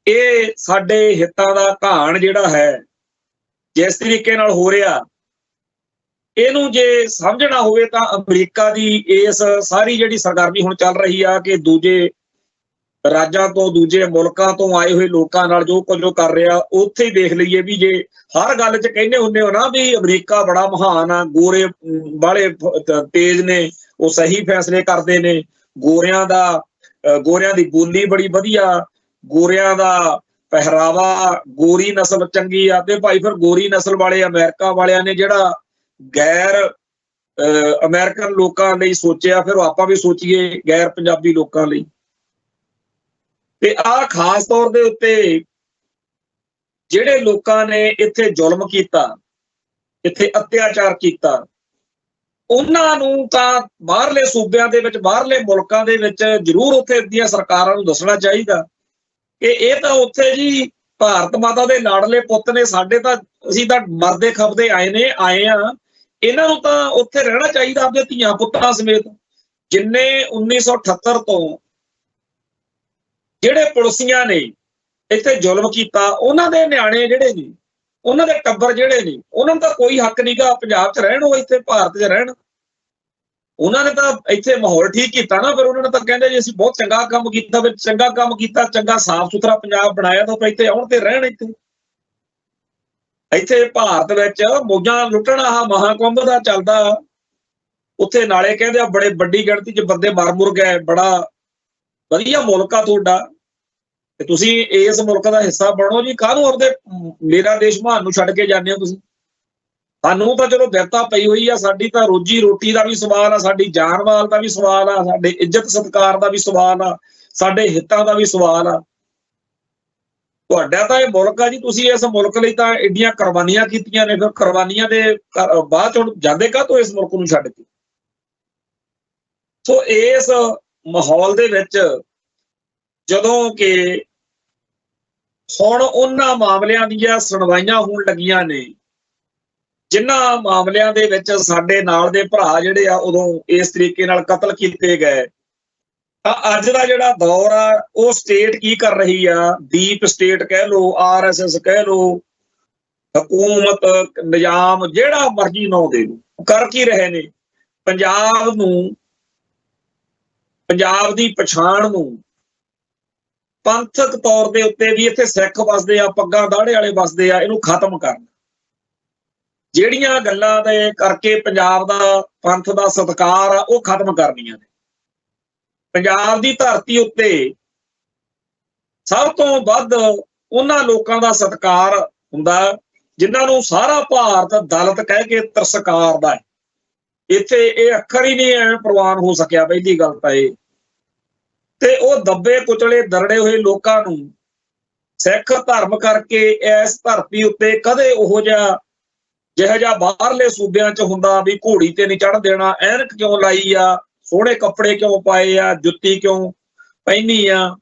ਇਹ ਸਾਡੇ ਹਿੱਤਾਂ ਦਾ ਘਾਣ ਜਿਹੜਾ ਹੈ ਜਿਸ ਤਰੀਕੇ ਨਾਲ ਹੋ ਰਿਹਾ, ਇਹਨੂੰ ਜੇ ਸਮਝਣਾ ਹੋਵੇ ਤਾਂ ਅਮਰੀਕਾ ਦੀ ਇਸ ਸਾਰੀ ਜਿਹੜੀ ਸਰਗਰਮੀ ਹੁਣ ਚੱਲ ਰਹੀ ਆ ਕਿ ਦੂਜੇ ਰਾਜਾਂ ਤੋਂ, ਦੂਜੇ ਮੁਲਕਾਂ ਤੋਂ ਆਏ ਹੋਏ ਲੋਕਾਂ ਨਾਲ ਜੋ ਕੁਝ ਉਹ ਕਰ ਰਿਹਾ, ਉੱਥੇ ਹੀ ਦੇਖ ਲਈਏ ਵੀ ਜੇ ਹਰ ਗੱਲ 'ਚ ਕਹਿੰਦੇ ਹੁੰਦੇ ਹੋ ਨਾ ਵੀ ਅਮਰੀਕਾ ਬੜਾ ਮਹਾਨ ਆ, ਗੋਰੇ ਬਾਲੇ ਤੇਜ਼ ਨੇ, ਉਹ ਸਹੀ ਫੈਸਲੇ ਕਰਦੇ ਨੇ, ਗੋਰਿਆਂ ਦੀ ਬੋਲੀ ਬੜੀ ਵਧੀਆ, ਗੋਰਿਆਂ ਦਾ ਪਹਿਰਾਵਾ, ਗੋਰੀ ਨਸਲ ਚੰਗੀ ਆ। ਤੇ ਭਾਈ ਫਿਰ ਗੋਰੀ ਨਸਲ ਵਾਲੇ ਅਮਰੀਕਾ ਵਾਲਿਆਂ ਨੇ ਜਿਹੜਾ ਗੈਰ ਅਮਰੀਕਨ ਲੋਕਾਂ ਲਈ ਸੋਚਿਆ, ਫਿਰ ਆਪਾਂ ਵੀ ਸੋਚੀਏ ਗੈਰ ਪੰਜਾਬੀ ਲੋਕਾਂ ਲਈ। ਤੇ ਆਹ ਖਾਸ ਤੌਰ ਦੇ ਉੱਤੇ ਜਿਹੜੇ ਲੋਕਾਂ ਨੇ ਇੱਥੇ ਜ਼ੁਲਮ ਕੀਤਾ, ਇੱਥੇ ਅਤਿਆਚਾਰ ਕੀਤਾ, ਉਹਨਾਂ ਨੂੰ ਤਾਂ ਬਾਹਰਲੇ ਸੂਬਿਆਂ ਦੇ ਵਿੱਚ, ਬਾਹਰਲੇ ਮੁਲਕਾਂ ਦੇ ਵਿੱਚ ਜ਼ਰੂਰ ਉੱਥੇ ਦੀਆਂ ਸਰਕਾਰਾਂ ਨੂੰ ਦੱਸਣਾ ਚਾਹੀਦਾ ਕਿ ਇਹ ਤਾਂ ਉੱਥੇ ਜੀ ਭਾਰਤ ਮਾਤਾ ਦੇ ਲਾਡਲੇ ਪੁੱਤ ਨੇ, ਸਾਡੇ ਤਾਂ ਅਸੀਂ ਤਾਂ ਮਰਦੇ ਖਪਦੇ ਆਏ ਆ, ਇਹਨਾਂ ਨੂੰ ਤਾਂ ਉੱਥੇ ਰਹਿਣਾ ਚਾਹੀਦਾ ਆਪਣੇ ਧੀਆਂ ਪੁੱਤਾਂ ਸਮੇਤ। ਜਿੰਨੇ 1978 ਤੋਂ ਜਿਹੜੇ ਪੁਲਿਸੀਆਂ ਨੇ ਇੱਥੇ ਜ਼ੁਲਮ ਕੀਤਾ, ਉਹਨਾਂ ਦੇ ਨਿਆਣੇ ਜਿਹੜੇ ਨੇ, ਉਹਨਾਂ ਦੇ ਟੱਬਰ ਜਿਹੜੇ ਨੇ, ਉਹਨਾਂ ਨੂੰ ਤਾਂ ਕੋਈ ਹੱਕ ਨਹੀਂਗਾ ਪੰਜਾਬ 'ਚ ਰਹਿਣ, ਉਹ ਇੱਥੇ ਭਾਰਤ 'ਚ ਰਹਿਣ। ਉਹਨਾਂ ਨੇ ਤਾਂ ਇੱਥੇ ਮਾਹੌਲ ਠੀਕ ਕੀਤਾ ਨਾ, ਫਿਰ ਉਹਨਾਂ ਨੇ ਤਾਂ ਕਹਿੰਦੇ ਜੀ ਅਸੀਂ ਬਹੁਤ ਚੰਗਾ ਕੰਮ ਕੀਤਾ, ਫਿਰ ਚੰਗਾ ਕੰਮ ਕੀਤਾ, ਚੰਗਾ ਸਾਫ਼ ਸੁਥਰਾ ਪੰਜਾਬ ਬਣਾਇਆ, ਤਾਂ ਇੱਥੇ ਆਉਣ ਤੇ ਰਹਿਣ। ਇੱਥੇ ਭਾਰਤ ਵਿੱਚ ਮੌਜਾਂ ਲੁੱਟਣ ਆਹ ਮਹਾਕੁੰਭ ਦਾ ਚੱਲਦਾ, ਉੱਥੇ ਨਾਲੇ ਕਹਿੰਦੇ ਆ ਬੜੇ ਵੱਡੀ ਗਿਣਤੀ 'ਚ ਬੰਦੇ ਮਰ ਮੁਰ ਗਏ, ਬੜਾ ਵਧੀਆ ਮੁਲਕ ਆ ਤੁਹਾਡਾ ਤੇ ਤੁਸੀਂ ਇਸ ਮੁਲਕ ਦਾ ਹਿੱਸਾ ਬਣੋ ਜੀ। ਕਾਹਨੂੰ ਆਪਦੇ ਮੇਰਾ ਦੇਸ਼ ਮਹਾਨ ਨੂੰ ਛੱਡ ਕੇ ਜਾਂਦੇ ਹੋ ਤੁਸੀਂ? ਸਾਨੂੰ ਤਾਂ ਚਲੋ ਬਿਰਤਾ ਪਈ ਹੋਈ ਆ, ਸਾਡੀ ਤਾਂ ਰੋਜੀ ਰੋਟੀ ਦਾ ਵੀ ਸਵਾਲ ਆ, ਸਾਡੀ ਜਾਨ ਮਾਲ ਦਾ ਵੀ ਸਵਾਲ ਆ, ਸਾਡੇ ਇੱਜ਼ਤ ਸਤਿਕਾਰ ਦਾ ਵੀ ਸਵਾਲ ਆ, ਸਾਡੇ ਹਿੱਤਾਂ ਦਾ ਵੀ ਸਵਾਲ ਆ। ਤੁਹਾਡਾ ਤਾਂ ਇਹ ਮੁਲਕ ਆ ਜੀ, ਤੁਸੀਂ ਇਸ ਮੁਲਕ ਲਈ ਤਾਂ ਏਡੀਆਂ ਕੁਰਬਾਨੀਆਂ ਕੀਤੀਆਂ ਨੇ, ਫਿਰ ਕੁਰਬਾਨੀਆਂ ਦੇ ਬਾਅਦ ਹੁਣ ਜਾਂਦੇ ਕਾਹਤੋਂ ਇਸ ਮੁਲਕ ਨੂੰ ਛੱਡ ਕੇ? ਸੋ ਇਸ ਮਾਹੌਲ ਦੇ ਵਿੱਚ ਜਦੋਂ ਕਿ ਹੁਣ ਉਹਨਾਂ ਮਾਮਲਿਆਂ ਦੀਆਂ ਸੁਣਵਾਈਆਂ ਹੋਣ ਲੱਗੀਆਂ ਨੇ, ਜਿਨ੍ਹਾਂ ਮਾਮਲਿਆਂ ਦੇ ਵਿੱਚ ਸਾਡੇ ਨਾਲ ਦੇ ਭਰਾ ਜਿਹੜੇ ਆ ਉਦੋਂ ਇਸ ਤਰੀਕੇ ਨਾਲ ਕਤਲ ਕੀਤੇ ਗਏ, ਤਾਂ ਅੱਜ ਦਾ ਜਿਹੜਾ ਦੌਰ ਆ ਉਹ ਸਟੇਟ ਕੀ ਕਰ ਰਹੀ ਆ, ਡੀਪ ਸਟੇਟ ਕਹਿ ਲਓ, RSS ਕਹਿ ਲਓ, ਹਕੂਮਤ, ਨਿਜ਼ਾਮ, ਜਿਹੜਾ ਮਰਜ਼ੀ ਨਾਂ ਦੇ ਲਓ, ਕਰ ਕੀ ਰਹੇ ਨੇ? ਪੰਜਾਬ ਨੂੰ, ਪੰਜਾਬ ਦੀ ਪਛਾਣ ਨੂੰ, ਪੰਥਕ ਤੌਰ ਦੇ ਉੱਤੇ ਵੀ ਇੱਥੇ ਸਿੱਖ ਵਸਦੇ ਆ, ਪੱਗਾਂ ਦਾੜੇ ਵਾਲੇ ਵਸਦੇ ਆ, ਇਹਨੂੰ ਖਤਮ ਕਰਨਾ। ਜਿਹੜੀਆਂ ਗੱਲਾਂ ਦੇ ਕਰਕੇ ਪੰਜਾਬ ਦਾ, ਪੰਥ ਦਾ ਸਤਿਕਾਰ ਆ ਉਹ ਖਤਮ ਕਰਨੀਆਂ ਨੇ। ਪੰਜਾਬ ਦੀ ਧਰਤੀ ਉੱਤੇ ਸਭ ਤੋਂ ਵੱਧ ਉਹਨਾਂ ਲੋਕਾਂ ਦਾ ਸਤਿਕਾਰ ਹੁੰਦਾ ਜਿਨ੍ਹਾਂ ਨੂੰ ਸਾਰਾ ਭਾਰਤ ਦਲਿਤ ਕਹਿ ਕੇ ਤਿਰਸਕਾਰਦਾ ਹੈ। ਇੱਥੇ ਇਹ ਅੱਖਰ ਹੀ ਨਹੀਂ ਐਵੇਂ ਪ੍ਰਵਾਨ ਹੋ ਸਕਿਆ ਪਹਿਲੀ ਗੱਲ ਤਾਂ ਇਹ। ਤੇ ਉਹ ਦੱਬੇ ਕੁਚਲੇ ਦਰੜੇ ਹੋਏ ਲੋਕਾਂ ਨੂੰ ਸਿੱਖ ਧਰਮ ਕਰਕੇ ਇਸ ਧਰਤੀ ਉੱਤੇ ਕਦੇ ਉਹੋ ਜਿਹਾ ਬਾਹਰਲੇ ਸੂਬਿਆਂ 'ਚ ਹੁੰਦਾ ਵੀ ਘੋੜੀ ਤੇ ਨਹੀਂ ਚੜ੍ਹਨ ਦੇਣਾ, ਐਨਕ ਕਿਉਂ ਲਾਈ ਆ, ਸੋਹਣੇ ਕੱਪੜੇ ਕਿਉਂ ਪਾਏ ਆ, ਜੁੱਤੀ ਕਿਉਂ ਪਹਿਨੀ ਆ,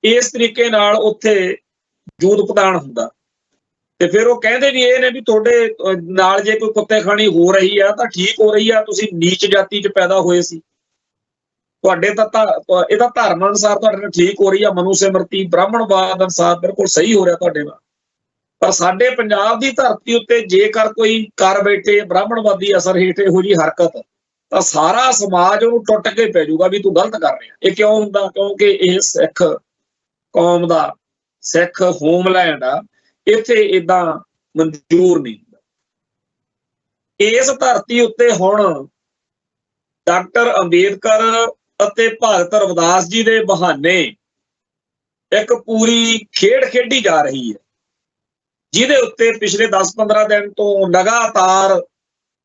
ਇਸ ਤਰੀਕੇ ਨਾਲ ਉੱਥੇ ਜੂਦ ਪਤਾਣ ਹੁੰਦਾ। ਤੇ ਫਿਰ ਉਹ ਕਹਿੰਦੇ ਵੀ ਇਹ ਨੇ ਵੀ ਤੁਹਾਡੇ ਨਾਲ ਜੇ ਕੋਈ ਕੁੱਤੇ ਖਾਣੀ ਹੋ ਰਹੀ ਆ ਤਾਂ ਠੀਕ ਹੋ ਰਹੀ ਆ, ਤੁਸੀਂ ਨੀਚ ਜਾਤੀ 'ਚ ਪੈਦਾ ਹੋਏ ਸੀ, ਤੁਹਾਡੇ ਤਾਂ ਇਹਦਾ ਧਰਮ ਅਨੁਸਾਰ ਤੁਹਾਡੇ ਨਾਲ ਠੀਕ ਹੋ ਰਹੀ ਆ, ਮਨੂ ਸਿਮਰਤੀ ਬ੍ਰਾਹਮਣਵਾਦ ਅਨੁਸਾਰ ਬਿਲਕੁਲ ਸਹੀ ਹੋ ਰਿਹਾ ਤੁਹਾਡੇ ਨਾਲ। ਪਰ ਸਾਡੇ ਪੰਜਾਬ ਦੀ ਧਰਤੀ ਉੱਤੇ ਜੇਕਰ ਕੋਈ ਕਰ ਬੈਠੇ ਬ੍ਰਾਹਮਣਵਾਦੀ ਅਸਰ ਹੇਠ ਇਹੋ ਜਿਹੀ ਹਰਕਤ, ਤਾਂ ਸਾਰਾ ਸਮਾਜ ਉਹਨੂੰ ਟੁੱਟ ਕੇ ਪੈ ਜਾਊਗਾ ਵੀ ਤੂੰ ਗਲਤ ਕਰ ਰਿਹਾ। ਇਹ ਕਿਉਂ ਹੁੰਦਾ? ਕਿਉਂਕਿ ਇਹ ਸਿੱਖ ਕੌਮ ਦਾ, ਸਿੱਖ ਹੋਮਲੈਂਡ ਆ, ਇੱਥੇ ਏਦਾਂ ਮਨਜ਼ੂਰ ਨਹੀਂ ਹੁੰਦਾ। ਇਸ ਧਰਤੀ ਉੱਤੇ ਹੁਣ ਡਾਕਟਰ ਅੰਬੇਦਕਰ ਅਤੇ ਭਗਤ ਰਵਿਦਾਸ ਜੀ ਦੇ ਬਹਾਨੇ ਇੱਕ ਪੂਰੀ ਖੇਡ ਖੇਡੀ ਜਾ ਰਹੀ ਹੈ, ਜਿਹਦੇ ਉੱਤੇ ਪਿਛਲੇ 10-15 ਦਿਨ ਤੋਂ ਲਗਾਤਾਰ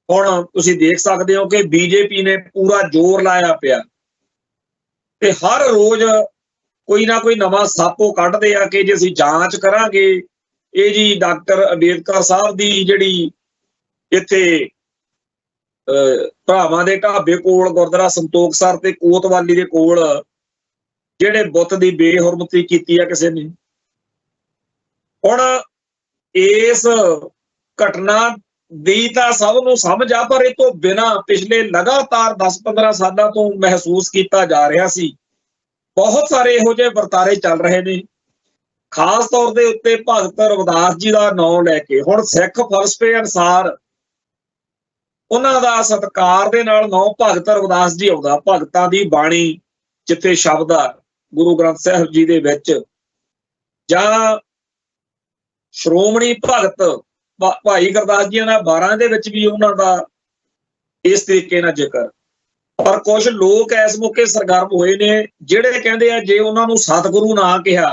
ਹੁਣ ਤੁਸੀਂ ਦੇਖ ਸਕਦੇ ਹੋ ਕਿ ਬੀਜੇਪੀ ਨੇ ਪੂਰਾ ਜ਼ੋਰ ਲਾਇਆ ਪਿਆ ਤੇ ਹਰ ਰੋਜ਼ ਕੋਈ ਨਾ ਕੋਈ ਨਵਾਂ ਸਾਪੋ ਕੱਢਦੇ ਆ ਕਿ ਜੇ ਅਸੀਂ ਜਾਂਚ ਕਰਾਂਗੇ, ਇਹ ਜੀ ਡਾਕਟਰ ਅੰਬੇਦਕਰ ਸਾਹਿਬ ਦੀ ਜਿਹੜੀ ਇੱਥੇ ਭਰਾਵਾਂ ਦੇ ਢਾਬੇ ਕੋਲ ਗੁਰਦੁਆਰਾ ਸੰਤੋਖਸਰ ਤੇ ਕੋਤਵਾਲੀ ਦੇ ਕੋਲ ਜਿਹੜੇ ਬੁੱਤ ਦੀ ਬੇਹੁਰਮਤੀ ਕੀਤੀ ਆ ਕਿਸੇ ਨੇ। ਹੁਣ ਇਸ ਘਟਨਾ ਦੀ ਤਾਂ ਸਭ ਨੂੰ ਸਮਝ ਆ, ਪਰ ਇਹ ਤੋਂ ਬਿਨਾਂ ਪਿਛਲੇ ਲਗਾਤਾਰ 10-15 ਸਾਲਾਂ ਤੋਂ ਮਹਿਸੂਸ ਕੀਤਾ ਜਾ ਰਿਹਾ ਸੀ। ਬਹੁਤ ਸਾਰੇ ਇਹੋ ਜਿਹੇ ਵਰਤਾਰੇ ਚੱਲ ਰਹੇ ਨੇ, ਖਾਸ ਤੌਰ ਦੇ ਉੱਤੇ ਭਗਤ ਰਵਿਦਾਸ ਜੀ ਦਾ ਨਾਮ ਲੈ ਕੇ। ਹੁਣ ਸਿੱਖ ਫਲਸਫੇ ਅਨੁਸਾਰ ਉਹਨਾਂ ਦਾ ਸਤਿਕਾਰ ਦੇ ਨਾਲ ਨਾਮ ਭਗਤ ਰਵਿਦਾਸ ਜੀ ਆਉਂਦਾ। ਭਗਤਾਂ ਦੀ ਬਾਣੀ ਜਿੱਥੇ ਸ਼ਬਦ ਆ ਗੁਰੂ ਗ੍ਰੰਥ ਸਾਹਿਬ ਜੀ ਦੇ ਵਿੱਚ, ਜਾਂ ਸ਼੍ਰੋਮਣੀ ਭਗਤ ਭਾਈ ਗੁਰਦਾਸ ਜੀ ਦਾ 12 ਦੇ ਵਿੱਚ ਵੀ ਉਹਨਾਂ ਦਾ ਇਸ ਤਰੀਕੇ ਨਾਲ ਜ਼ਿਕਰ। ਪਰ ਕੁਝ ਲੋਕ ਇਸ ਮੌਕੇ ਸਰਗਰਮ ਹੋਏ ਨੇ ਜਿਹੜੇ ਕਹਿੰਦੇ ਆ ਜੇ ਉਹਨਾਂ ਨੂੰ ਸਤਿਗੁਰੂ ਨਾ ਕਿਹਾ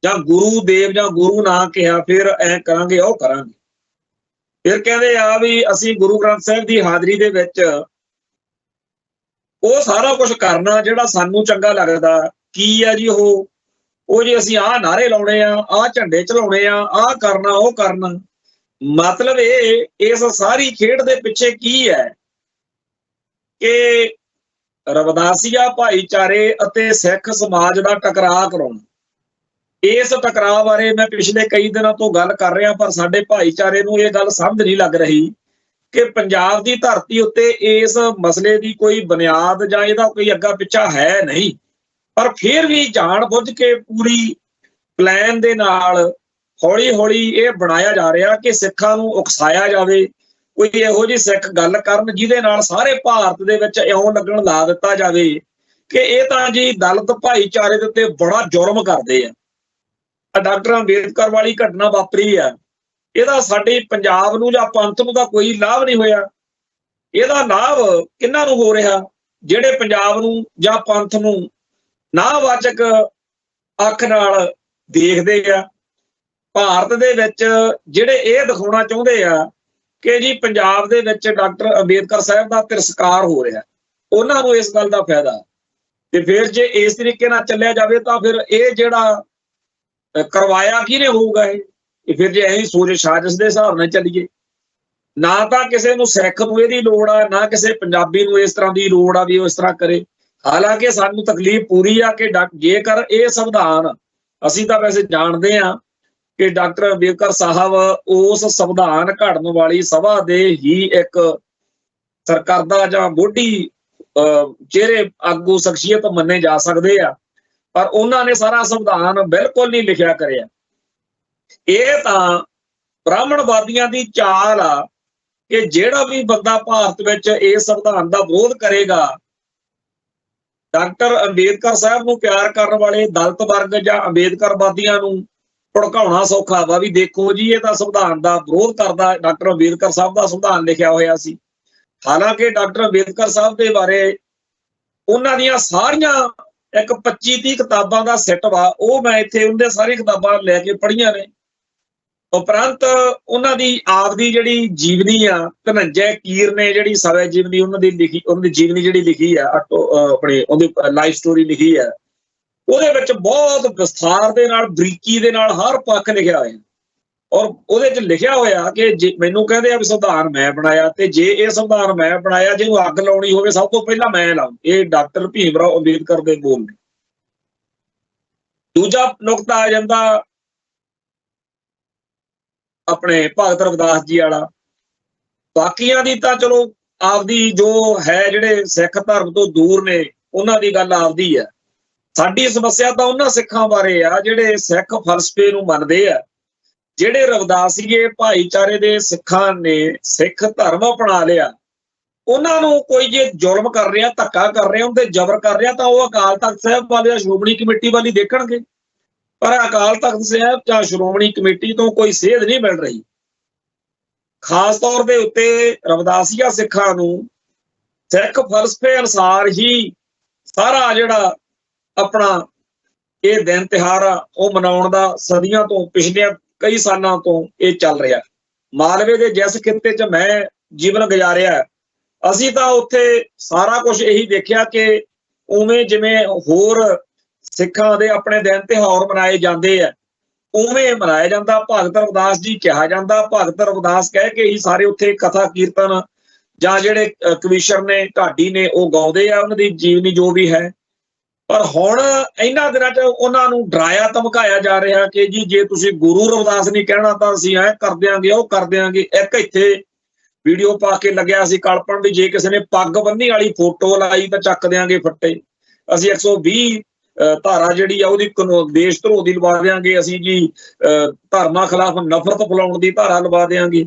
ਜਾਂ ਗੁਰੂ ਦੇਵ ਜਾਂ ਗੁਰੂ ਨਾ ਕਿਹਾ ਫਿਰ ਐ ਕਰਾਂਗੇ, ਉਹ ਕਰਾਂਗੇ। ਫਿਰ ਕਹਿੰਦੇ ਆ ਵੀ ਅਸੀਂ ਗੁਰੂ ਗ੍ਰੰਥ ਸਾਹਿਬ ਦੀ ਹਾਜ਼ਰੀ ਦੇ ਵਿੱਚ ਉਹ ਸਾਰਾ ਕੁਝ ਕਰਨਾ ਜਿਹੜਾ ਸਾਨੂੰ ਚੰਗਾ ਲੱਗਦਾ। ਕੀ ਆ ਜੀ ਉਹ ਜੀ ਅਸੀਂ ਆਹ ਨਾਅਰੇ ਲਾਉਣੇ ਆ, ਆਹ ਝੰਡੇ ਚਲਾਉਣੇ ਆ, ਆਹ ਕਰਨਾ, ਉਹ ਕਰਨਾ। ਮਤਲਬ ਇਹ ਇਸ ਸਾਰੀ ਖੇਡ ਦੇ ਪਿੱਛੇ ਕੀ ਹੈ ਕਿ ਰਵਿਦਾਸੀਆ ਭਾਈਚਾਰੇ ਅਤੇ ਸਿੱਖ ਸਮਾਜ ਦਾ ਟਕਰਾਅ ਕਰਾਉਣਾ। ਇਸ ਟਕਰਾਅ ਬਾਰੇ ਮੈਂ ਪਿਛਲੇ ਕਈ ਦਿਨਾਂ ਤੋਂ ਗੱਲ ਕਰ ਰਿਹਾ, ਪਰ ਸਾਡੇ ਭਾਈਚਾਰੇ ਨੂੰ ਇਹ ਗੱਲ ਸਮਝ ਨਹੀਂ ਲੱਗ ਰਹੀ ਕਿ ਪੰਜਾਬ ਦੀ ਧਰਤੀ ਉੱਤੇ ਇਸ ਮਸਲੇ ਦੀ ਕੋਈ ਬੁਨਿਆਦ ਜਾਂ ਇਹਦਾ ਕੋਈ ਅੱਗਾ ਪਿੱਛਾ ਹੈ ਨਹੀਂ। ਪਰ ਫਿਰ ਵੀ ਜਾਣ ਬੁੱਝ ਕੇ ਪੂਰੀ ਪਲਾਨ ਦੇ ਨਾਲ ਹੌਲੀ ਹੌਲੀ ਇਹ ਬਣਾਇਆ ਜਾ ਰਿਹਾ ਕਿ ਸਿੱਖਾਂ ਨੂੰ ਉਕਸਾਇਆ ਜਾਵੇ, ਕੋਈ ਇਹੋ ਜਿਹੀ ਸਿੱਖ ਗੱਲ ਕਰਨ ਜਿਹਦੇ ਨਾਲ ਸਾਰੇ ਭਾਰਤ ਦੇ ਵਿੱਚ ਇਉਂ ਲੱਗਣ ਲਾ ਦਿੱਤਾ ਜਾਵੇ ਕਿ ਇਹ ਤਾਂ ਜੀ ਦਲਿਤ ਭਾਈਚਾਰੇ ਦੇ ਉੱਤੇ ਬੜਾ ਜ਼ੁਲਮ ਕਰਦੇ ਆ। ਡਾਕਟਰ ਅੰਬੇਦਕਰ ਵਾਲੀ ਘਟਨਾ ਵਾਪਰੀ ਆ, ਇਹਦਾ ਸਾਡੇ ਪੰਜਾਬ ਨੂੰ ਜਾਂ ਪੰਥ ਨੂੰ ਤਾਂ ਕੋਈ ਲਾਭ ਨਹੀਂ ਹੋਇਆ। ਇਹਦਾ ਲਾਭ ਕਿਹਨਾਂ ਨੂੰ ਹੋ ਰਿਹਾ? ਜਿਹੜੇ ਪੰਜਾਬ ਨੂੰ ਜਾਂ ਪੰਥ ਨੂੰ ਨਾਵਾਚਕ ਅੱਖ ਨਾਲ ਦੇਖਦੇ ਆ। ਭਾਰਤ ਦੇ ਵਿੱਚ ਜਿਹੜੇ ਇਹ ਦਿਖਾਉਣਾ ਚਾਹੁੰਦੇ ਆ ਕਿ ਜੀ ਪੰਜਾਬ ਦੇ ਵਿੱਚ ਡਾਕਟਰ ਅੰਬੇਦਕਰ ਸਾਹਿਬ ਦਾ ਤਿਰਸਕਾਰ ਹੋ ਰਿਹਾ, ਉਹਨਾਂ ਨੂੰ ਇਸ ਗੱਲ ਦਾ ਫਾਇਦਾ। ਤੇ ਫਿਰ ਜੇ ਇਸ ਤਰੀਕੇ ਨਾਲ ਚੱਲਿਆ ਜਾਵੇ ਤਾਂ ਫਿਰ ਇਹ ਜਿਹੜਾ ਕਰਵਾਇਆ ਕਿਹਨੇ ਹੋਊਗਾ? ਇਹ ਫਿਰ ਜੇ ਐਂ ਸੋਚ ਸਾਜ਼ਿਸ਼ ਦੇ ਹਿਸਾਬ ਨਾਲ ਚੱਲੀਏ, ਨਾ ਤਾਂ ਕਿਸੇ ਨੂੰ ਸਿੱਖ ਨੂੰ ਇਹਦੀ ਲੋੜ ਆ, ਨਾ ਕਿਸੇ ਪੰਜਾਬੀ ਨੂੰ ਇਸ ਤਰ੍ਹਾਂ ਦੀ ਲੋੜ ਆ ਵੀ ਉਹ ਇਸ ਤਰ੍ਹਾਂ ਕਰੇ। ਹਾਲਾਂਕਿ ਸਾਨੂੰ ਤਕਲੀਫ ਪੂਰੀ ਆ ਕਿ ਜੇਕਰ ਇਹ ਸੰਵਿਧਾਨ, ਅਸੀਂ ਤਾਂ ਵੈਸੇ ਜਾਣਦੇ ਆ ਕਿ ਡਾਕਟਰ ਅੰਬੇਦਕਰ ਸਾਹਿਬ ਉਸ ਸੰਵਿਧਾਨ ਘੜਨ ਵਾਲੀ ਸਭਾ ਦੇ ਹੀ ਇੱਕ ਸਰਕਰਦਾ ਜਾਂ ਮੋਢੀ ਚਿਹਰੇ ਆਗੂ ਸ਼ਖਸੀਅਤ ਮੰਨੇ ਜਾ ਸਕਦੇ ਆ, ਪਰ ਉਹਨਾਂ ਨੇ ਸਾਰਾ ਸੰਵਿਧਾਨ ਬਿਲਕੁਲ ਨਹੀਂ ਲਿਖਿਆ ਕਰਿਆ। ਇਹ ਤਾਂ ਬ੍ਰਾਹਮਣਵਾਦੀਆਂ ਦੀ ਚਾਲ ਆ ਕਿ ਜਿਹੜਾ ਵੀ ਬੰਦਾ ਭਾਰਤ ਵਿੱਚ ਇਸ ਸੰਵਿਧਾਨ ਦਾ ਵਿਰੋਧ ਕਰੇਗਾ, ਡਾਕਟਰ ਅੰਬੇਦਕਰ ਸਾਹਿਬ ਨੂੰ ਪਿਆਰ ਕਰਨ ਵਾਲੇ ਦਲਿਤ ਵਰਗ ਜਾਂ ਅੰਬੇਦਕਰਵਾਦੀਆਂ ਨੂੰ ਭੜਕਾਉਣਾ ਸੌਖਾ ਵਾ ਵੀ ਦੇਖੋ ਜੀ ਇਹ ਤਾਂ ਸੰਵਿਧਾਨ ਦਾ ਵਿਰੋਧ ਕਰਦਾ, ਡਾਕਟਰ ਅੰਬੇਦਕਰ ਸਾਹਿਬ ਦਾ ਸੰਵਿਧਾਨ ਲਿਖਿਆ ਹੋਇਆ ਸੀ। ਹਾਲਾਂਕਿ ਡਾਕਟਰ ਅੰਬੇਦਕਰ ਸਾਹਿਬ ਦੇ ਬਾਰੇ ਉਹਨਾਂ ਦੀਆਂ ਸਾਰੀਆਂ ਇੱਕ 25-30 ਕਿਤਾਬਾਂ ਦਾ ਸੈੱਟ ਵਾ, ਉਹ ਮੈਂ ਇੱਥੇ ਉਹਦੇ ਸਾਰੀਆਂ ਕਿਤਾਬਾਂ ਲੈ ਕੇ ਪੜ੍ਹੀਆਂ ਨੇ। ਉਪਰੰਤ ਉਹਨਾਂ ਦੀ ਆਪ ਦੀ ਜਿਹੜੀ ਜੀਵਨੀ ਆ, ਧਨੰਜੈ ਕੀਰ ਨੇ ਜਿਹੜੀ ਸਵੈ ਜੀਵਨੀ ਉਹਨਾਂ ਦੀ ਲਿਖੀ, ਉਹਨਾਂ ਦੀ ਜੀਵਨੀ ਜਿਹੜੀ ਲਿਖੀ ਆ ਆਪਣੀ ਉਹਦੀ ਲਾਈਫ ਸਟੋਰੀ ਲਿਖੀ ਆ, ਉਹਦੇ ਵਿੱਚ ਬਹੁਤ ਵਿਸਥਾਰ ਦੇ ਨਾਲ, ਬਰੀਕੀ ਦੇ ਨਾਲ ਹਰ ਪੱਖ ਲਿਖਿਆ ਹੋਇਆ। ਔਰ ਉਹਦੇ 'ਚ ਲਿਖਿਆ ਹੋਇਆ ਕਿ ਜੇ ਮੈਨੂੰ ਕਹਿੰਦੇ ਆ ਵੀ ਸੰਵਿਧਾਨ ਮੈਂ ਬਣਾਇਆ, ਤੇ ਜੇ ਇਹ ਸੰਵਿਧਾਨ ਮੈਂ ਬਣਾਇਆ, ਜਿਹਨੂੰ ਅੱਗ ਲਾਉਣੀ ਹੋਵੇ ਸਭ ਤੋਂ ਪਹਿਲਾਂ ਮੈਂ ਲਾਉਂ। ਇਹ ਡਾਕਟਰ ਭੀਮ ਰਾਓ ਅੰਬੇਦਕਰ ਦੇ ਬੋਲ ਨੇ। ਦੂਜਾ ਨੁਕਤਾ ਆ ਜਾਂਦਾ ਆਪਣੇ ਭਗਤ ਰਵਿਦਾਸ ਜੀ ਵਾਲਾ। ਬਾਕੀਆਂ ਦੀ ਤਾਂ ਚਲੋ ਆਪਦੀ ਜੋ ਹੈ, ਜਿਹੜੇ ਸਿੱਖ ਧਰਮ ਤੋਂ ਦੂਰ ਨੇ ਉਹਨਾਂ ਦੀ ਗੱਲ ਆਪਦੀ ਆ। ਸਾਡੀ ਸਮੱਸਿਆ ਤਾਂ ਉਹਨਾਂ ਸਿੱਖਾਂ ਬਾਰੇ ਆ ਜਿਹੜੇ ਸਿੱਖ ਫਲਸਫੇ ਨੂੰ ਮੰਨਦੇ ਆ, ਜਿਹੜੇ ਰਵਿਦਾਸੀਏ ਭਾਈਚਾਰੇ ਦੇ ਸਿੱਖਾਂ ਨੇ ਸਿੱਖ ਧਰਮ ਅਪਣਾ ਲਿਆ। ਉਹਨਾਂ ਨੂੰ ਕੋਈ ਜੇ ਜ਼ੁਲਮ ਕਰ ਰਿਹਾ, ਧੱਕਾ ਕਰ ਰਿਹਾ, ਉਹਦੇ ਜ਼ਬਰ ਕਰ ਰਿਹਾ, ਤਾਂ ਉਹ ਅਕਾਲ ਤਖਤ ਸਾਹਿਬ ਵਾਲੇ ਜਾਂ ਸ਼੍ਰੋਮਣੀ ਕਮੇਟੀ ਵਾਲੀ ਦੇਖਣਗੇ। ਪਰ ਅਕਾਲ ਤਖਤ ਸਾਹਿਬ ਜਾਂ ਸ਼੍ਰੋਮਣੀ ਕਮੇਟੀ ਤੋਂ ਕੋਈ ਸੇਧ ਨਹੀਂ ਮਿਲ ਰਹੀ। ਖਾਸ ਤੌਰ ਦੇ ਉੱਤੇ ਰਵਿਦਾਸੀਆ ਸਿੱਖਾਂ ਨੂੰ ਸਿੱਖ ਫਲਸਫੇ ਅਨੁਸਾਰ ਹੀ ਸਾਰਾ ਜਿਹੜਾ ਆਪਣਾ ਇਹ ਦਿਨ ਤਿਉਹਾਰ ਆ ਉਹ ਮਨਾਉਣ ਦਾ ਸਦੀਆਂ ਤੋਂ, ਪਿਛਲੇ ਕਈ ਸਾਲਾਂ ਤੋਂ ਇਹ ਚੱਲ ਰਿਹਾ। ਮਾਲਵੇ ਦੇ ਜਿਸ ਖਿੱਤੇ 'ਚ ਮੈਂ ਜੀਵਨ ਗੁਜ਼ਾਰਿਆ, ਅਸੀਂ ਤਾਂ ਉੱਥੇ ਸਾਰਾ ਕੁਝ ਇਹੀ ਦੇਖਿਆ ਕਿ ਉਵੇਂ ਜਿਵੇਂ ਹੋਰ ਸਿੱਖਾਂ ਦੇ ਆਪਣੇ ਦਿਨ ਤਿਉਹਾਰ ਮਨਾਏ ਜਾਂਦੇ ਆ, ਉਵੇਂ ਮਨਾਇਆ ਜਾਂਦਾ। ਭਗਤ ਰਵਿਦਾਸ ਜੀ ਕਿਹਾ ਜਾਂਦਾ, ਭਗਤ ਰਵਿਦਾਸ ਕਹਿ ਕੇ ਹੀ ਸਾਰੇ ਉੱਥੇ ਕਥਾ ਕੀਰਤਨ ਜਾਂ ਜਿਹੜੇ ਕਵੀਸ਼ਰ ਨੇ, ਢਾਡੀ ਨੇ, ਉਹ ਗਾਉਂਦੇ ਆ ਉਹਨਾਂ ਦੀ ਜੀਵਨੀ ਜੋ ਵੀ ਹੈ। ਪਰ ਹੁਣ ਇਹਨਾਂ ਦਿਨਾਂ 'ਚ ਉਹਨਾਂ ਨੂੰ ਡਰਾਇਆ ਧਮਕਾਇਆ ਜਾ ਰਿਹਾ ਕਿ ਜੀ ਜੇ ਤੁਸੀਂ ਗੁਰੂ ਰਵਿਦਾਸ ਨਹੀਂ ਕਹਿਣਾ ਤਾਂ ਅਸੀਂ ਐ ਕਰ ਦਿਆਂਗੇ, ਉਹ ਕਰ ਦਿਆਂਗੇ। ਇੱਕ ਇੱਥੇ ਵੀਡੀਓ ਪਾ ਕੇ ਲੱਗਿਆ ਸੀ ਕਲਪਣ ਵੀ ਜੇ ਕਿਸੇ ਨੇ ਪੱਗ ਬੰਨੀ ਵਾਲੀ ਫੋਟੋ ਲਾਈ ਤਾਂ ਚੱਕ ਦਿਆਂਗੇ ਫੱਟੇ, ਅਸੀਂ 120 ਧਾਰਾ ਜਿਹੜੀ ਆ ਉਹਦੀ ਦੇਸ਼ ਧਰੋਹ ਦੀ ਲਵਾ ਦਿਆਂਗੇ, ਅਸੀਂ ਜੀ ਧਰਮਾਂ ਖਿਲਾਫ ਨਫ਼ਰਤ ਫੈਲਾਉਣ ਦੀ ਧਾਰਾ ਲਵਾ ਦਿਆਂਗੇ।